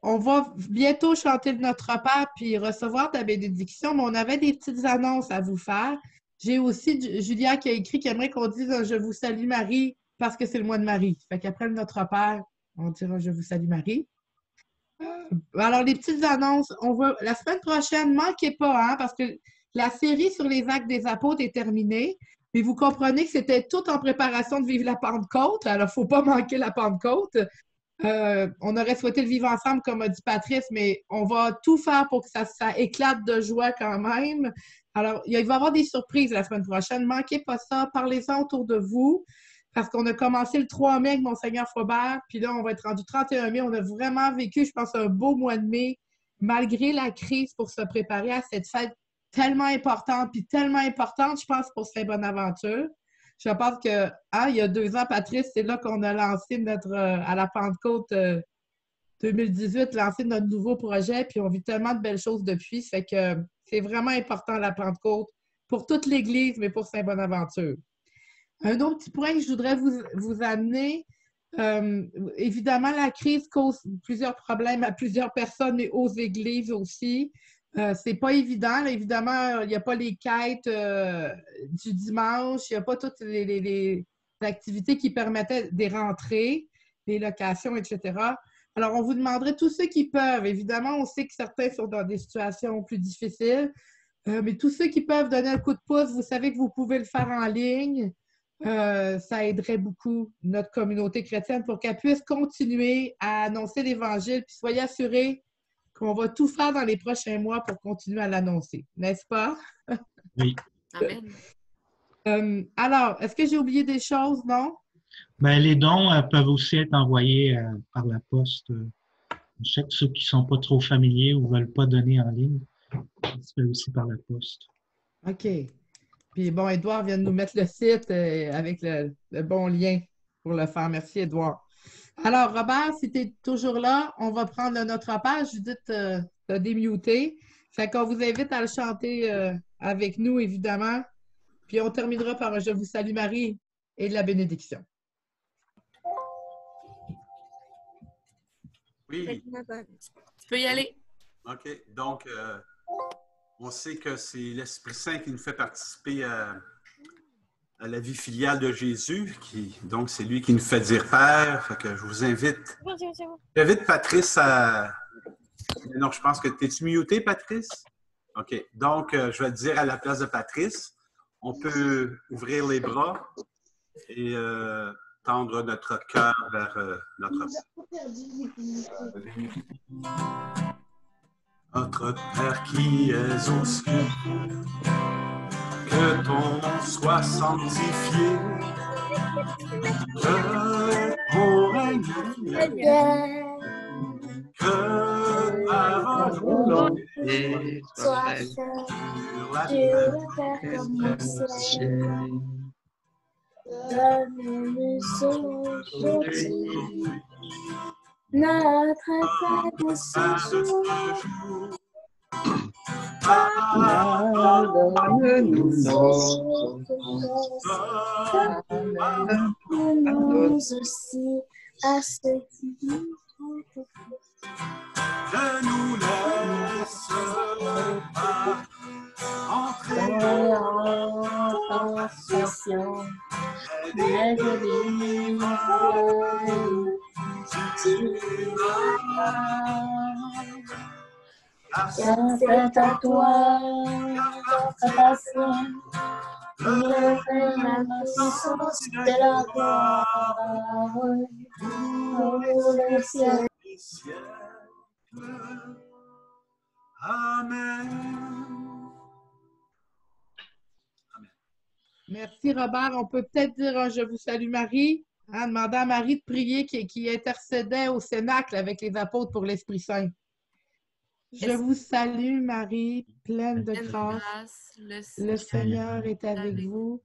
On va bientôt chanter Notre Père puis recevoir ta bénédiction, mais on avait des petites annonces à vous faire. J'ai aussi Julia qui a écrit qu'elle aimerait qu'on dise « Je vous salue Marie » parce que c'est le mois de Marie. Fait qu'après le Notre Père, on dira « Je vous salue Marie ». Alors, les petites annonces, la semaine prochaine, ne manquez pas, hein, parce que la série sur les actes des apôtres est terminée. Mais vous comprenez que c'était tout en préparation de vivre la Pentecôte. Alors, il ne faut pas manquer la Pentecôte. On aurait souhaité le vivre ensemble, comme a dit Patrice, mais on va tout faire pour que ça éclate de joie quand même. Alors, il va y avoir des surprises la semaine prochaine. Ne manquez pas ça. Parlez-en autour de vous. Parce qu'on a commencé le 3 mai avec Monseigneur Faubert, puis là, on va être rendu 31 mai. On a vraiment vécu, je pense, un beau mois de mai, malgré la crise, pour se préparer à cette fête tellement importante, puis tellement importante, je pense, pour Saint-Bonaventure. Je pense que, il y a 2 ans, Patrice, c'est là qu'on a lancé à la Pentecôte 2018, lancé notre nouveau projet, puis on vit tellement de belles choses depuis. Ça fait que c'est vraiment important, la Pentecôte, pour toute l'Église, mais pour Saint-Bonaventure. Un autre petit point que je voudrais vous amener, évidemment, la crise cause plusieurs problèmes à plusieurs personnes, mais aux églises aussi. C'est pas évident. Là, évidemment, il n'y a pas les quêtes du dimanche, il n'y a pas toutes les activités qui permettaient des rentrées, les locations, etc. Alors, on vous demanderait tous ceux qui peuvent. Évidemment, on sait que certains sont dans des situations plus difficiles, mais tous ceux qui peuvent donner un coup de pouce, vous savez que vous pouvez le faire en ligne. Ça aiderait beaucoup notre communauté chrétienne pour qu'elle puisse continuer à annoncer l'Évangile. Puis soyez assurés qu'on va tout faire dans les prochains mois pour continuer à l'annoncer. N'est-ce pas? Oui. Amen. Alors, est-ce que j'ai oublié des choses, non? Ben, les dons peuvent aussi être envoyés par la poste. Je sais que ceux qui ne sont pas trop familiers ou ne veulent pas donner en ligne, ça se fait aussi par la poste. OK. Puis bon, Édouard vient de nous mettre le site avec le bon lien pour le faire. Merci, Édouard. Alors, Robert, si tu es toujours là, on va prendre notre page. Judith t'a démuté. Fait qu'on vous invite à le chanter avec nous, évidemment. Puis on terminera par un Je vous salue Marie et de la bénédiction. Oui. Tu peux y aller. OK. Donc, on sait que c'est l'Esprit Saint qui nous fait participer à la vie filiale de Jésus. Donc, c'est lui qui nous fait dire Père. Fait que je vous invite. J'invite Patrice à. Non, je pense que t'es-tu muté, Patrice? OK. Donc, je vais te dire à la place de Patrice, on peut ouvrir les bras et tendre notre cœur vers notre Père. Notre Père qui es aux cieux, que ton nom soit sanctifié, que ton règne vienne, que ta volonté soit faite sur la terre comme au ciel. Donne-nous aujourd'hui notre pain de ce jour. Pardonne-nous Pardonne-nous aussi à ceux qui nous font offense. Ne nous laisse pas entrer en tentation, mais délivre-nous du C'est à toi, passion, la puissance de la gloire, pour le ciel. Amen. Merci, Robert. On peut peut-être dire un Je vous salue, Marie. Hein, demander à Marie de prier qui intercédait au Cénacle avec les apôtres pour l'Esprit Saint. Je vous salue, Marie, pleine de grâce. Le Seigneur est avec vous.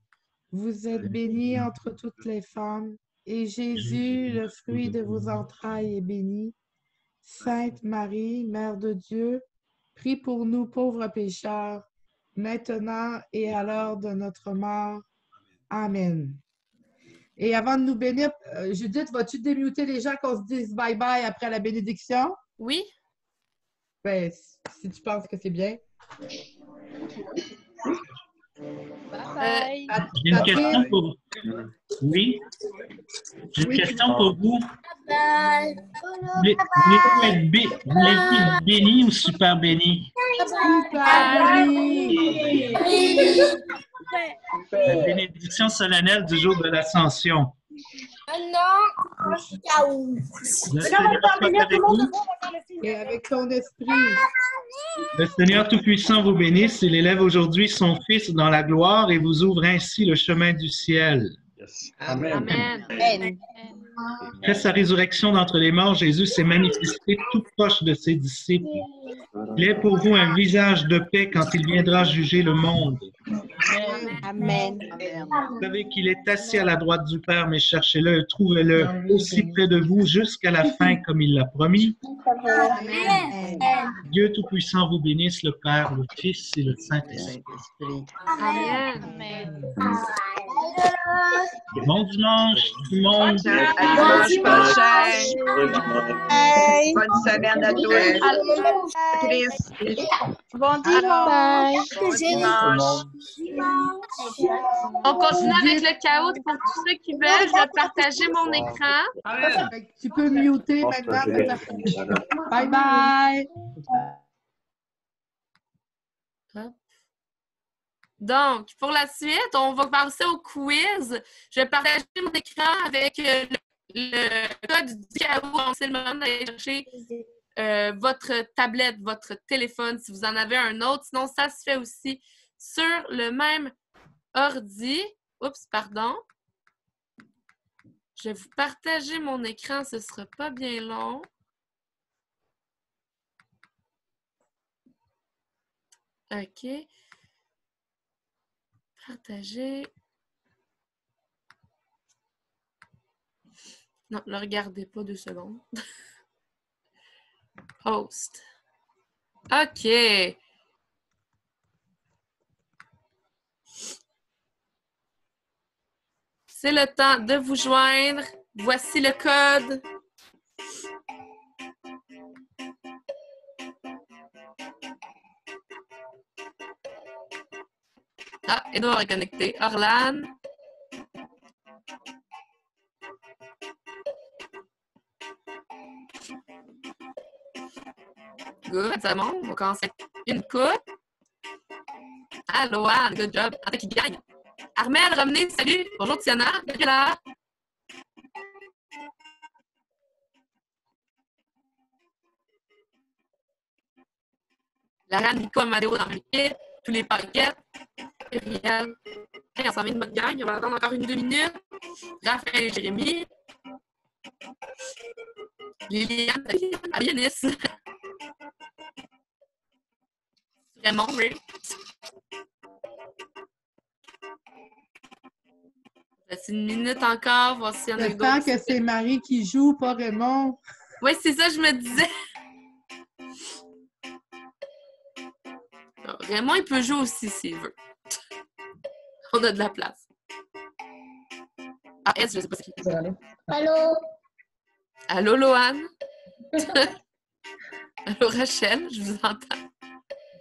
Vous êtes bénie entre toutes les femmes, et Jésus, le fruit de vos entrailles, est béni. Sainte Marie, Mère de Dieu, prie pour nous pauvres pécheurs, maintenant et à l'heure de notre mort. Amen. Et avant de nous bénir, Judith, vas-tu démuter les gens qu'on se dise bye-bye après la bénédiction? Oui? Ben, si tu penses que c'est bien. Bye. J'ai une question pour... Oui? J'ai une question pour vous. Voulez-vous être béni ou super béni? Super béni! La bénédiction solennelle du jour de l'Ascension. Le Seigneur soit avec vous. Et avec ton esprit. Le Seigneur Tout-Puissant vous bénisse. Il élève aujourd'hui son Fils dans la gloire et vous ouvre ainsi le chemin du ciel. Amen. Après sa résurrection d'entre les morts, Jésus s'est manifesté tout proche de ses disciples. Il est pour vous un visage de paix quand il viendra juger le monde. Amen. Vous savez qu'il est assis à la droite du Père, mais cherchez-le, trouvez-le aussi près de vous jusqu'à la fin, comme il l'a promis. Amen. Dieu Tout-Puissant vous bénisse, le Père, le Fils et le Saint-Esprit. Amen. Bon dimanche, tout le monde. À dimanche prochain. Bonne semaine à tous. Chris. Bon dimanche. Bon dimanche. On continue avec le chaos pour tous ceux qui veulent. Je vais partager mon écran. Fait que tu peux muter maintenant. Bye bye! Donc, pour la suite, on va passer au quiz. Je vais partager mon écran avec le code du chaos. C'est le moment d'aller chercher votre tablette, votre téléphone, si vous en avez un autre. Sinon, ça se fait aussi sur le même ordi. Oups, pardon. Je vais vous partager mon écran. Ce ne sera pas bien long. OK. Partager. Non, ne le regardez pas 2 secondes. Post. OK. C'est le temps de vous joindre. Voici le code. Ah, Edouard est connecté. Orlan. Good, ça monte. On va commencer avec une coupe. Allô, Anne, good job. Attends qui gagne. Armel, revenez, salut. Bonjour, Tiana. Là. Lara, Nico, Amadeo dans l'équipe. Tous les paquettes. Gabriel. Hey, on s'en vient de notre gang. On va attendre encore 2 minutes. Raphaël et Jérémy. Liliane, Alianis. Raymond, oui. C'est 1 minute encore. Voir s'il y en a J'espère d'autres. que c'est Marie qui joue, pas Raymond. Oui, c'est ça, je me disais. Alors, Raymond, il peut jouer aussi s'il veut. On a de la place. Ah, S, je sais pas ce qu'il dit. Allô? Allô, Loane? Allô, Rachel? Je vous entends.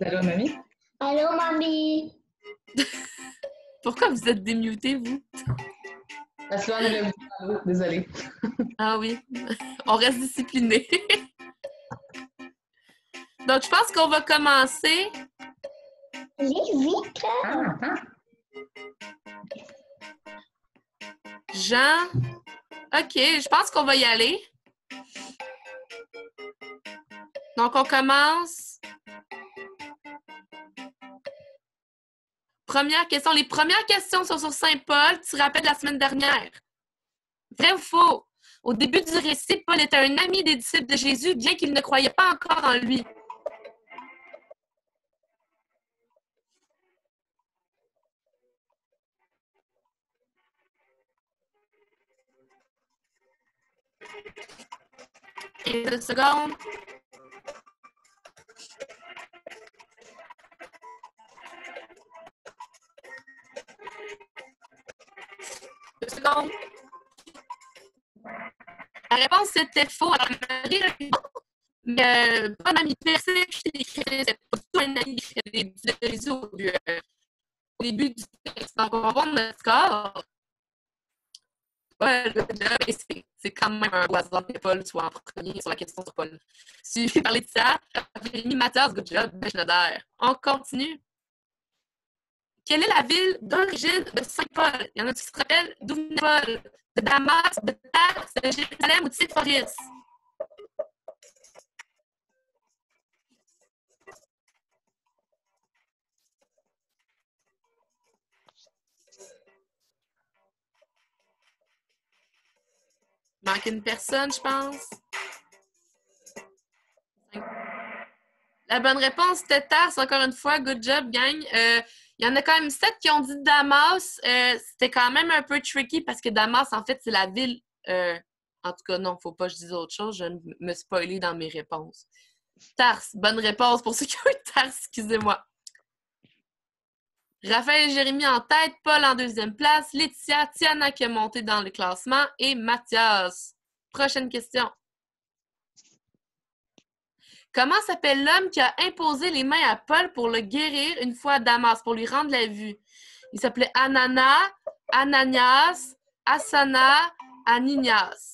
Allô, mamie? Allô, mamie? Pourquoi vous êtes démutés, vous? La suivante, je l'ai vu. Désolée. Ah oui, on reste discipliné. Donc, je pense qu'on va commencer. Vite, Ah, attends. Jean. OK, je pense qu'on va y aller. Donc, on commence. Première question. Les premières questions sont sur Saint-Paul. Tu te rappelles de la semaine dernière. Vrai ou faux? Au début du récit, Paul était un ami des disciples de Jésus, bien qu'il ne croyait pas encore en lui. Et 2 secondes. Deux secondes. La réponse c'était faux. Alors, Marie a dit non, mais pas un ami personnel chez les chrétiens, c'est pas du tout un ami de Jésus au début du texte. Donc, on va voir notre score. Ouais, c'est quand même un hasard que Paul soit en premier sur la question sur Paul. Suivi par Laetitia, Jérémy, Mathias, good job, Ben Schneider. On continue. Quelle est la ville d'origine de Saint-Paul? Il y en a qui se rappellent d'où venait Paul? De Damas, de Tars, de Jérusalem ou de Séphoris? Il manque une personne, je pense. La bonne réponse, c'était Tars, encore une fois. Good job, gang. Il y en a quand même 7 qui ont dit Damas. C'était quand même un peu tricky parce que Damas, en fait, c'est la ville. En tout cas, non, faut pas que je dise autre chose. Je me spoiler dans mes réponses. Tars, bonne réponse pour ceux qui ont eu Tars, excusez-moi. Raphaël et Jérémy en tête, Paul en deuxième place, Laetitia, Tiana qui a monté dans le classement et Mathias. Prochaine question. Comment s'appelle l'homme qui a imposé les mains à Paul pour le guérir une fois à Damas, pour lui rendre la vue? Il s'appelait Ananias, Asana, Aninias.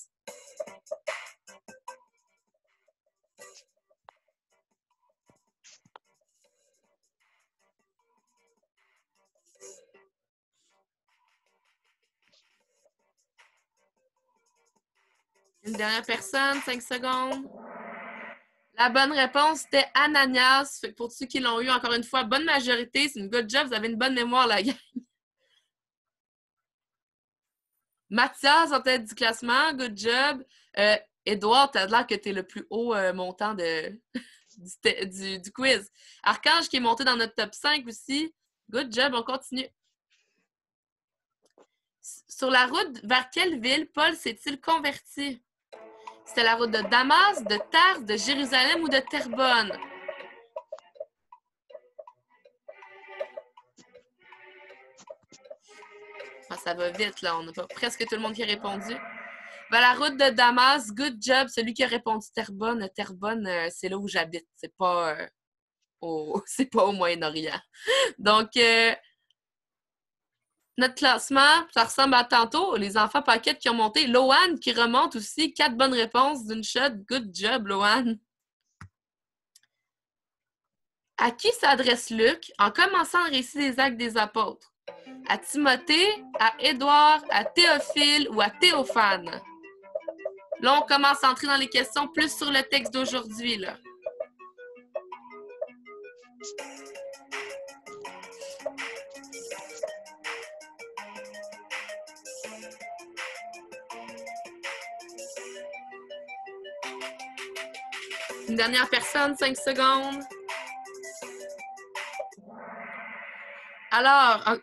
Une dernière personne, 5 secondes. La bonne réponse, c'était Ananias. Fait que pour ceux qui l'ont eu, encore une fois, bonne majorité. C'est une good job. Vous avez une bonne mémoire, la gang. Mathias en tête du classement. Good job. Édouard, t'as l'air que t'es le plus haut montant du quiz. Archange qui est monté dans notre top 5 aussi. Good job. On continue. Sur la route, vers quelle ville Paul s'est-il converti? C'était la route de Damas, de Tars, de Jérusalem ou de Terrebonne? Ah, ça va vite, là. On n'a pas presque tout le monde qui a répondu. Ben, la route de Damas, good job. Celui qui a répondu Terrebonne, c'est là où j'habite. C'est pas, c'est pas au Moyen-Orient. Donc, notre classement, ça ressemble à tantôt. Les enfants paquettes qui ont monté. Loane qui remonte aussi. 4 bonnes réponses d'une shot. Good job, Loane. À qui s'adresse Luc en commençant le récit des Actes des Apôtres? À Timothée, à Édouard, à Théophile ou à Théophane? Là, on commence à entrer dans les questions plus sur le texte d'aujourd'hui, là. Une dernière personne, 5 secondes. Alors,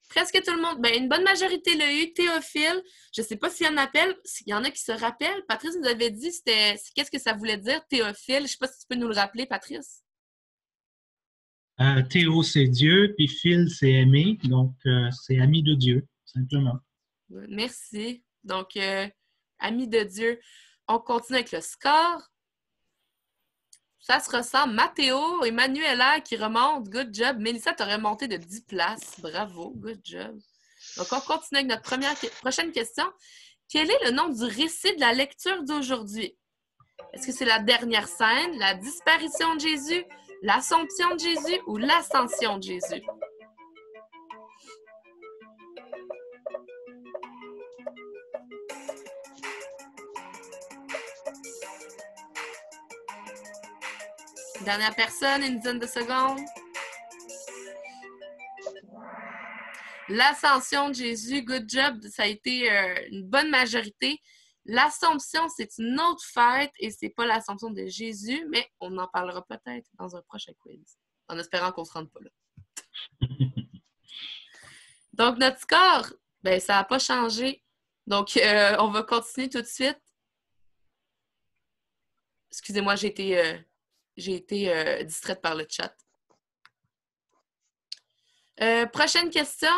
presque tout le monde, ben, une bonne majorité l'a eu. Théophile, je ne sais pas s'il y en a qui se rappellent. Patrice nous avait dit qu'est-ce que ça voulait dire, Théophile. Je ne sais pas si tu peux nous le rappeler, Patrice. Théo, c'est Dieu, puis Phil, c'est aimer. Donc, c'est ami de Dieu, simplement. Merci. Donc, ami de Dieu. On continue avec le score. Ça se ressemble. Mathéo et Manuela qui remontent. Good job. Mélissa, tu as remonté de 10 places. Bravo. Good job. Donc, on continue avec notre prochaine question. Quel est le nom du récit de la lecture d'aujourd'hui? Est-ce que c'est la dernière scène, la disparition de Jésus, l'Assomption de Jésus ou l'Ascension de Jésus? Dernière personne, une dizaine de secondes. L'Ascension de Jésus, good job, ça a été une bonne majorité. L'Assomption, c'est une autre fête et c'est pas l'Assomption de Jésus, mais on en parlera peut-être dans un prochain quiz, en espérant qu'on se rende pas là. Donc, notre score, ben, ça n'a pas changé. Donc, on va continuer tout de suite. Excusez-moi, j'ai été distraite par le chat. Prochaine question.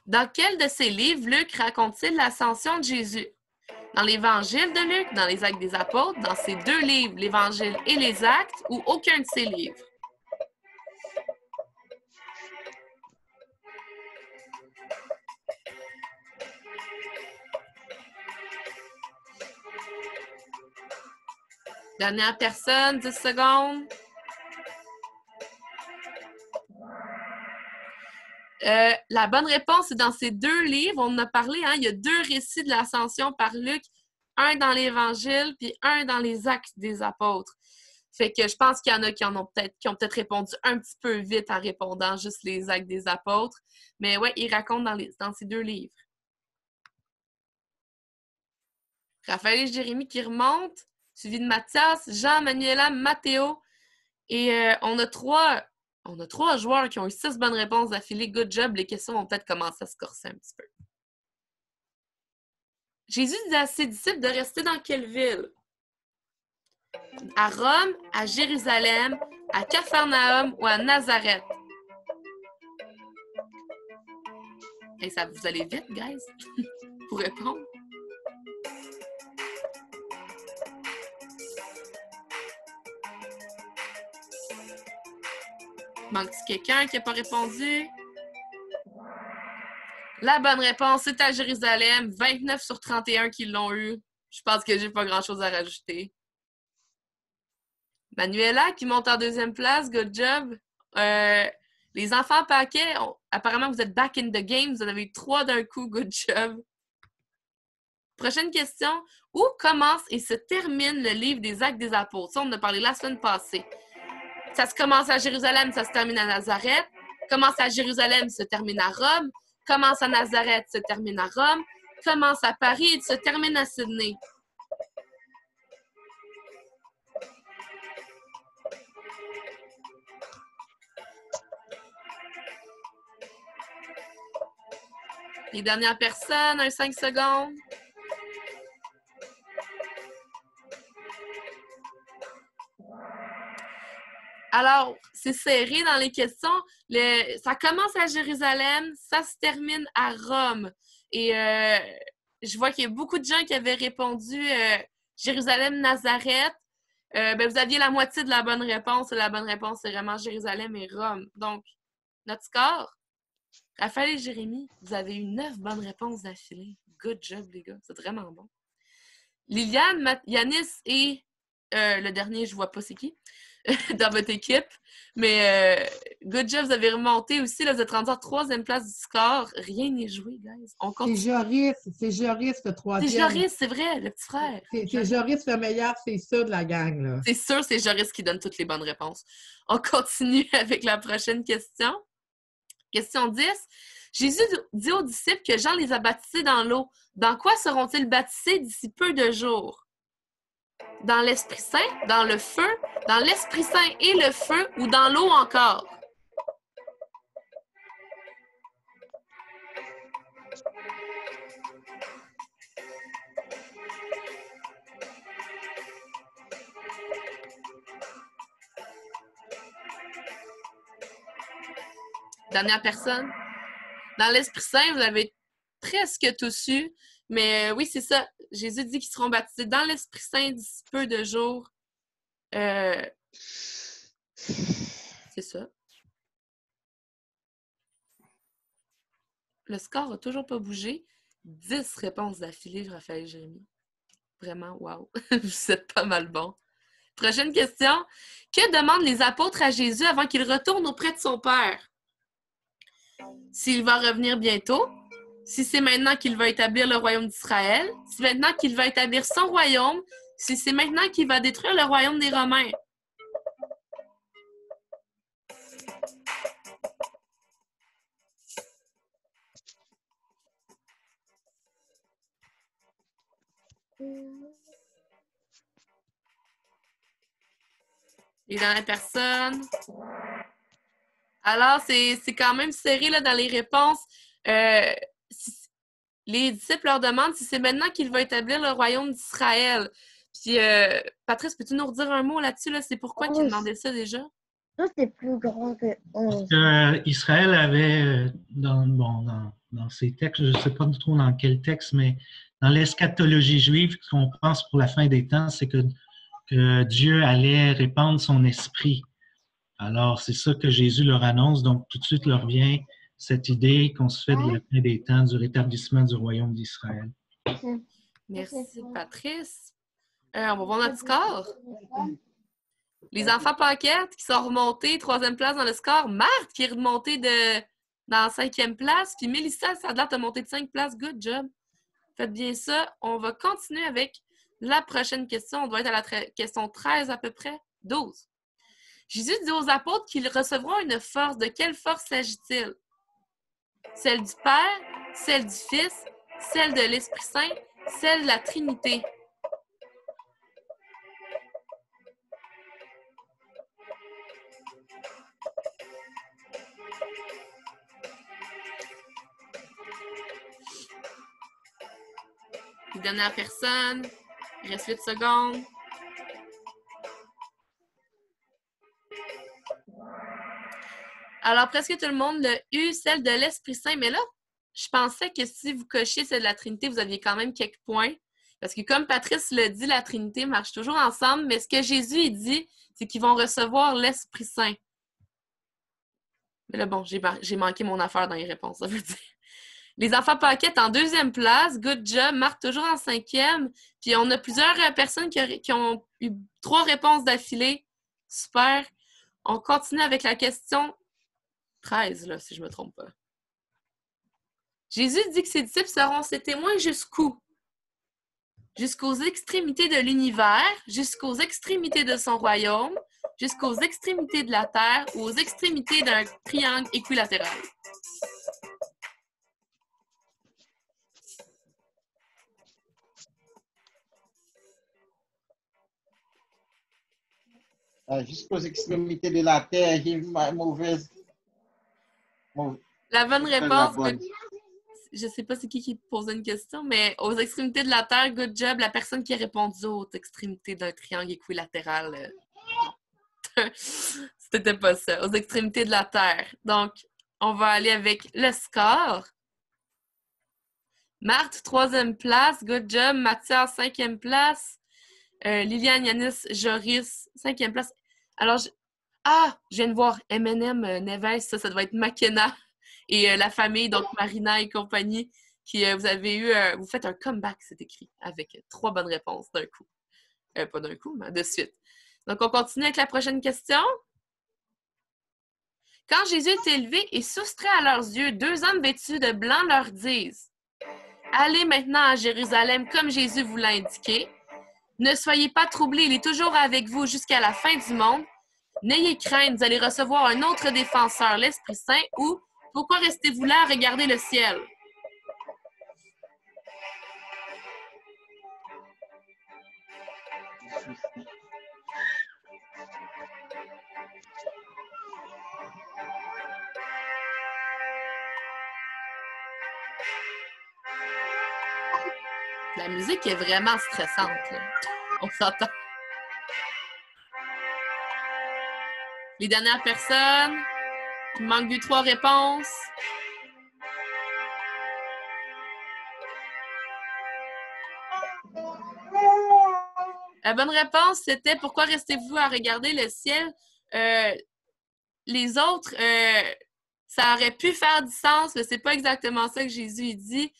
Dans quel de ses livres Luc raconte-t-il l'ascension de Jésus? Dans l'Évangile de Luc, dans les Actes des Apôtres, dans ses deux livres, l'Évangile et les Actes, ou aucun de ses livres? Dernière personne, 10 secondes. La bonne réponse est dans ces deux livres. On en a parlé, hein? Il y a deux récits de l'ascension par Luc, un dans l'Évangile puis un dans les Actes des Apôtres. Fait que je pense qu'il y en a qui ont peut-être répondu un petit peu vite en répondant juste les Actes des Apôtres. Mais ouais, il raconte dans ces deux livres. Raphaël et Jérémy qui remontent, suivi de Mathias, Jean, Manuela, Mathéo. Et on a trois joueurs qui ont eu 6 bonnes réponses d'affilée. Good job. Les questions vont peut-être commencer à se corser un petit peu. Jésus dit à ses disciples de rester dans quelle ville? À Rome, à Jérusalem, à Capharnaüm ou à Nazareth? Et ça, vous allez vite, guys, pour répondre. Manque-t-il quelqu'un qui n'a pas répondu? La bonne réponse est à Jérusalem. 29 sur 31 qui l'ont eu. Je pense que j'ai pas grand-chose à rajouter. Manuela qui monte en deuxième place. Good job. Les enfants paquets, apparemment vous êtes back in the game. Vous en avez eu 3 d'un coup. Good job. Prochaine question. Où commence et se termine le livre des Actes des Apôtres? Ça, on en a parlé la semaine passée. Ça se commence à Jérusalem, ça se termine à Nazareth. Commence à Jérusalem, se termine à Rome. Commence à Nazareth, se termine à Rome. Commence à Paris et se termine à Sydney. Les dernières personnes, 5 secondes. Alors, c'est serré dans les questions. Ça commence à Jérusalem, ça se termine à Rome. Et je vois qu'il y a beaucoup de gens qui avaient répondu Jérusalem, Nazareth. Vous aviez la moitié de la bonne réponse. Et la bonne réponse, c'est vraiment Jérusalem et Rome. Donc, notre score, Raphaël et Jérémy, vous avez eu 9 bonnes réponses d'affilée. Good job, les gars. C'est vraiment bon. Liliane, Yanis et le dernier, je ne vois pas c'est qui, dans votre équipe. Mais good job, vous avez remonté aussi. Là, vous êtes rendu en 3e place du score. Rien n'est joué, guys. C'est Joris, le 3e. C'est Joris, c'est vrai, le petit frère. C'est Joris le meilleur, c'est ça de la gang, là. C'est sûr, c'est Joris qui donne toutes les bonnes réponses. On continue avec la prochaine question. Question 10. Jésus dit aux disciples que Jean les a baptisés dans l'eau. Dans quoi seront-ils baptisés d'ici peu de jours? Dans l'Esprit Saint, dans le feu, dans l'Esprit Saint et le feu ou dans l'eau encore? Dernière personne. Dans l'Esprit Saint, vous avez presque tous eu. Mais oui, c'est ça. Jésus dit qu'ils seront baptisés dans l'Esprit Saint d'ici peu de jours. C'est ça. Le score n'a toujours pas bougé. 10 réponses d'affilée, Raphaël Jérémy. Vraiment, wow. Vous êtes pas mal bon. Prochaine question. Que demandent les apôtres à Jésus avant qu'il retourne auprès de son Père? S'il va revenir bientôt, si c'est maintenant qu'il va établir le royaume d'Israël, si c'est maintenant qu'il va établir son royaume, si c'est maintenant qu'il va détruire le royaume des Romains. Les dernières personnes. Alors, c'est quand même serré là, dans les réponses. Les disciples leur demandent si c'est maintenant qu'il va établir le royaume d'Israël. Puis, Patrice, peux-tu nous redire un mot là-dessus? Là? C'est pourquoi qu'ils demandaient ça déjà? Ça, c'est plus grand que 11. Israël avait, dans ses textes, je ne sais pas trop dans quel texte, mais dans l'eschatologie juive, ce qu'on pense pour la fin des temps, c'est que Dieu allait répandre son esprit. Alors, c'est ça que Jésus leur annonce. Donc, tout de suite leur vient cette idée qu'on se fait de la fin des temps, du rétablissement du royaume d'Israël. Merci, Patrice. On va voir notre score. Les enfants Paquette qui sont remontés 3e place dans le score. Marthe qui est remontée dans 5e place. Puis Mélissa, ça a l'air de monter de 5 places. Good job. Faites bien ça. On va continuer avec la prochaine question. On doit être à la question 13 à peu près. 12. Jésus dit aux apôtres qu'ils recevront une force. De quelle force s'agit-il? Celle du Père, celle du Fils, celle de l'Esprit Saint, celle de la Trinité. Les dernières personnes. Il reste 8 secondes. Alors, presque tout le monde l'a eu, celle de l'Esprit Saint. Mais là, je pensais que si vous cochiez celle de la Trinité, vous aviez quand même quelques points. Parce que comme Patrice l'a dit, la Trinité marche toujours ensemble. Mais ce que Jésus il dit, c'est qu'ils vont recevoir l'Esprit Saint. Mais là, bon, j'ai manqué mon affaire dans les réponses, ça veut dire. Les enfants Paquette en 2e place. Good job. Marc toujours en 5e. Puis on a plusieurs personnes qui ont eu 3 réponses d'affilée. Super. On continue avec la question 13, là, si je ne me trompe pas. Jésus dit que ses disciples seront ses témoins jusqu'où? Jusqu'aux extrémités de l'univers, jusqu'aux extrémités de son royaume, jusqu'aux extrémités de la terre ou aux extrémités d'un triangle équilatéral. Jusqu'aux extrémités de la terre, j'ai vu ma mauvaise. La bonne réponse, je ne sais pas c'est qui posait une question, mais aux extrémités de la terre, good job, la personne qui a répondu aux extrémités d'un triangle équilatéral. C'était pas ça, aux extrémités de la terre. Donc, on va aller avec le score. Marthe, 3e place, good job. Mathias, 5e place. Liliane, Yanis, Joris, 5e place. Alors, je viens de voir M&M Neves, ça doit être McKenna et la famille, donc Marina et compagnie, qui vous avez eu, vous faites un comeback, c'est écrit, avec 3 bonnes réponses d'un coup. Pas d'un coup, mais de suite. Donc, on continue avec la prochaine question. Quand Jésus est élevé et soustrait à leurs yeux, 2 hommes vêtus de blanc leur disent « Allez maintenant à Jérusalem comme Jésus vous l'a indiqué. Ne soyez pas troublés, il est toujours avec vous jusqu'à la fin du monde. N'ayez crainte, vous allez recevoir un autre défenseur, l'Esprit Saint, ou pourquoi restez-vous là à regarder le ciel? » La musique est vraiment stressante, là. On s'entend. Les dernières personnes. Il manque de 3 réponses. La bonne réponse, c'était « Pourquoi restez-vous à regarder le ciel? » Les autres, Ça aurait pu faire du sens, mais c'est pas exactement ça que Jésus il dit.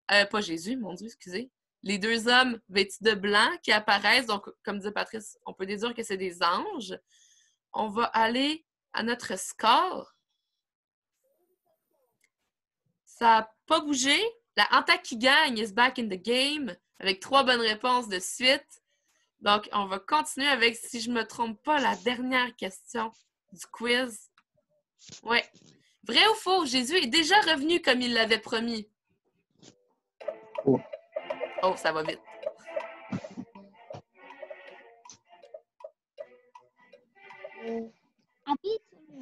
Pas Jésus, mon Dieu, excusez. Les deux hommes vêtus de blanc qui apparaissent, donc, comme disait Patrice, on peut déduire que c'est des anges. On va aller à notre score. Ça n'a pas bougé. La Anta qui gagne is back in the game avec 3 bonnes réponses de suite. Donc, on va continuer avec, si je ne me trompe pas, la dernière question du quiz. Ouais. Vrai ou faux, Jésus est déjà revenu comme il l'avait promis? Faux. Oh, ça va vite.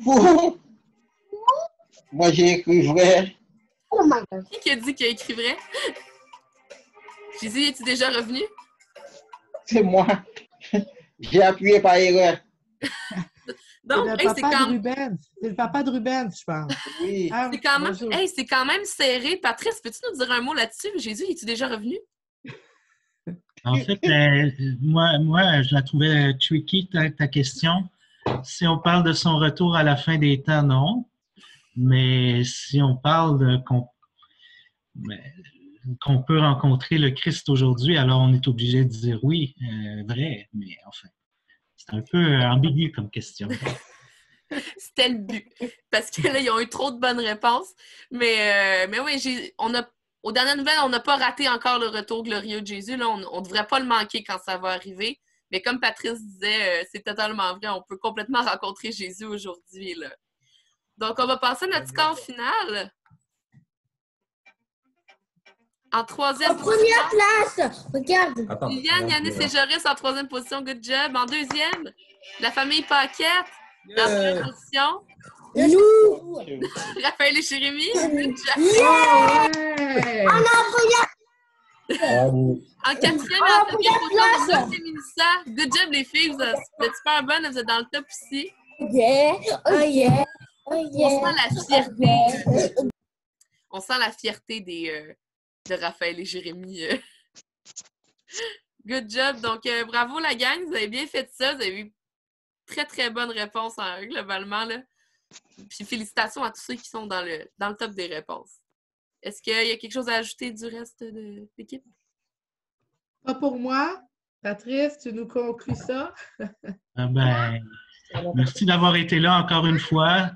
Faux. Moi, j'ai écrit vrai. Oh my God. Qui a dit qu'il a écrit vrai? Jésus, es-tu déjà revenu? C'est moi. J'ai appuyé par erreur. Donc, C'est hey, le papa de Ruben. C'est le papa de Ruben, je pense. Oui. Ah, c'est quand même, bonjour. hey, c'est quand même serré. Patrice, peux-tu nous dire un mot là-dessus? Jésus, es-tu déjà revenu? En fait, moi, je la trouvais tricky, ta question. Si on parle de son retour à la fin des temps, non. Mais si on parle qu'on peut rencontrer le Christ aujourd'hui, alors on est obligé de dire oui, vrai. Mais enfin, c'est un peu ambigu comme question. C'était le but. Parce que là, ils ont eu trop de bonnes réponses. Mais oui, aux dernières nouvelles, on n'a pas raté encore le retour glorieux de Jésus. Là, on ne devrait pas le manquer quand ça va arriver. Mais comme Patrice disait, c'est totalement vrai. On peut complètement rencontrer Jésus aujourd'hui, là. Donc, on va passer à notre score final. En troisième position. Première place! Regarde! Liliane, Yannis et Joris en troisième position. Good job. En deuxième, la famille Paquette. En première position. Nous! Raphaël et Jérémy. Good job. Ouais! On a première En quatrième et en cinquième position, Ross et Mélissa. Good job, les filles. Vous êtes super bonnes. Vous êtes dans le top ici. Yeah! Oh yeah! Oh yeah! On sent la fierté. On sent la fierté de Raphaël et Jérémy. Good job. Donc, bravo la gang. Vous avez bien fait ça. Vous avez eu très, très bonne réponse globalement, là. Puis félicitations à tous ceux qui sont dans le top des réponses. Est-ce qu'il y a quelque chose à ajouter du reste de l'équipe? Pas pour moi. Patrice, tu nous conclus ça? Merci d'avoir été là encore une fois.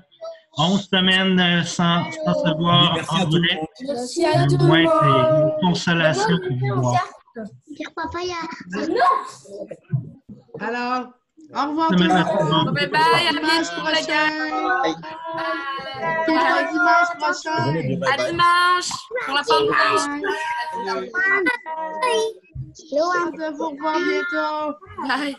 11 semaines sans se voir Merci en à tout le vrai. monde. Merci à Au tout le moins, monde! c'est une consolation pour vous voir. Alors, au revoir tout le Semaine à tout le monde. monde. Bye bye, à Dimanche bientôt la gang! prochain. Dimanche prochain. À dimanche pour la fin de Bye. Hâte de vous revoir bientôt. Bye!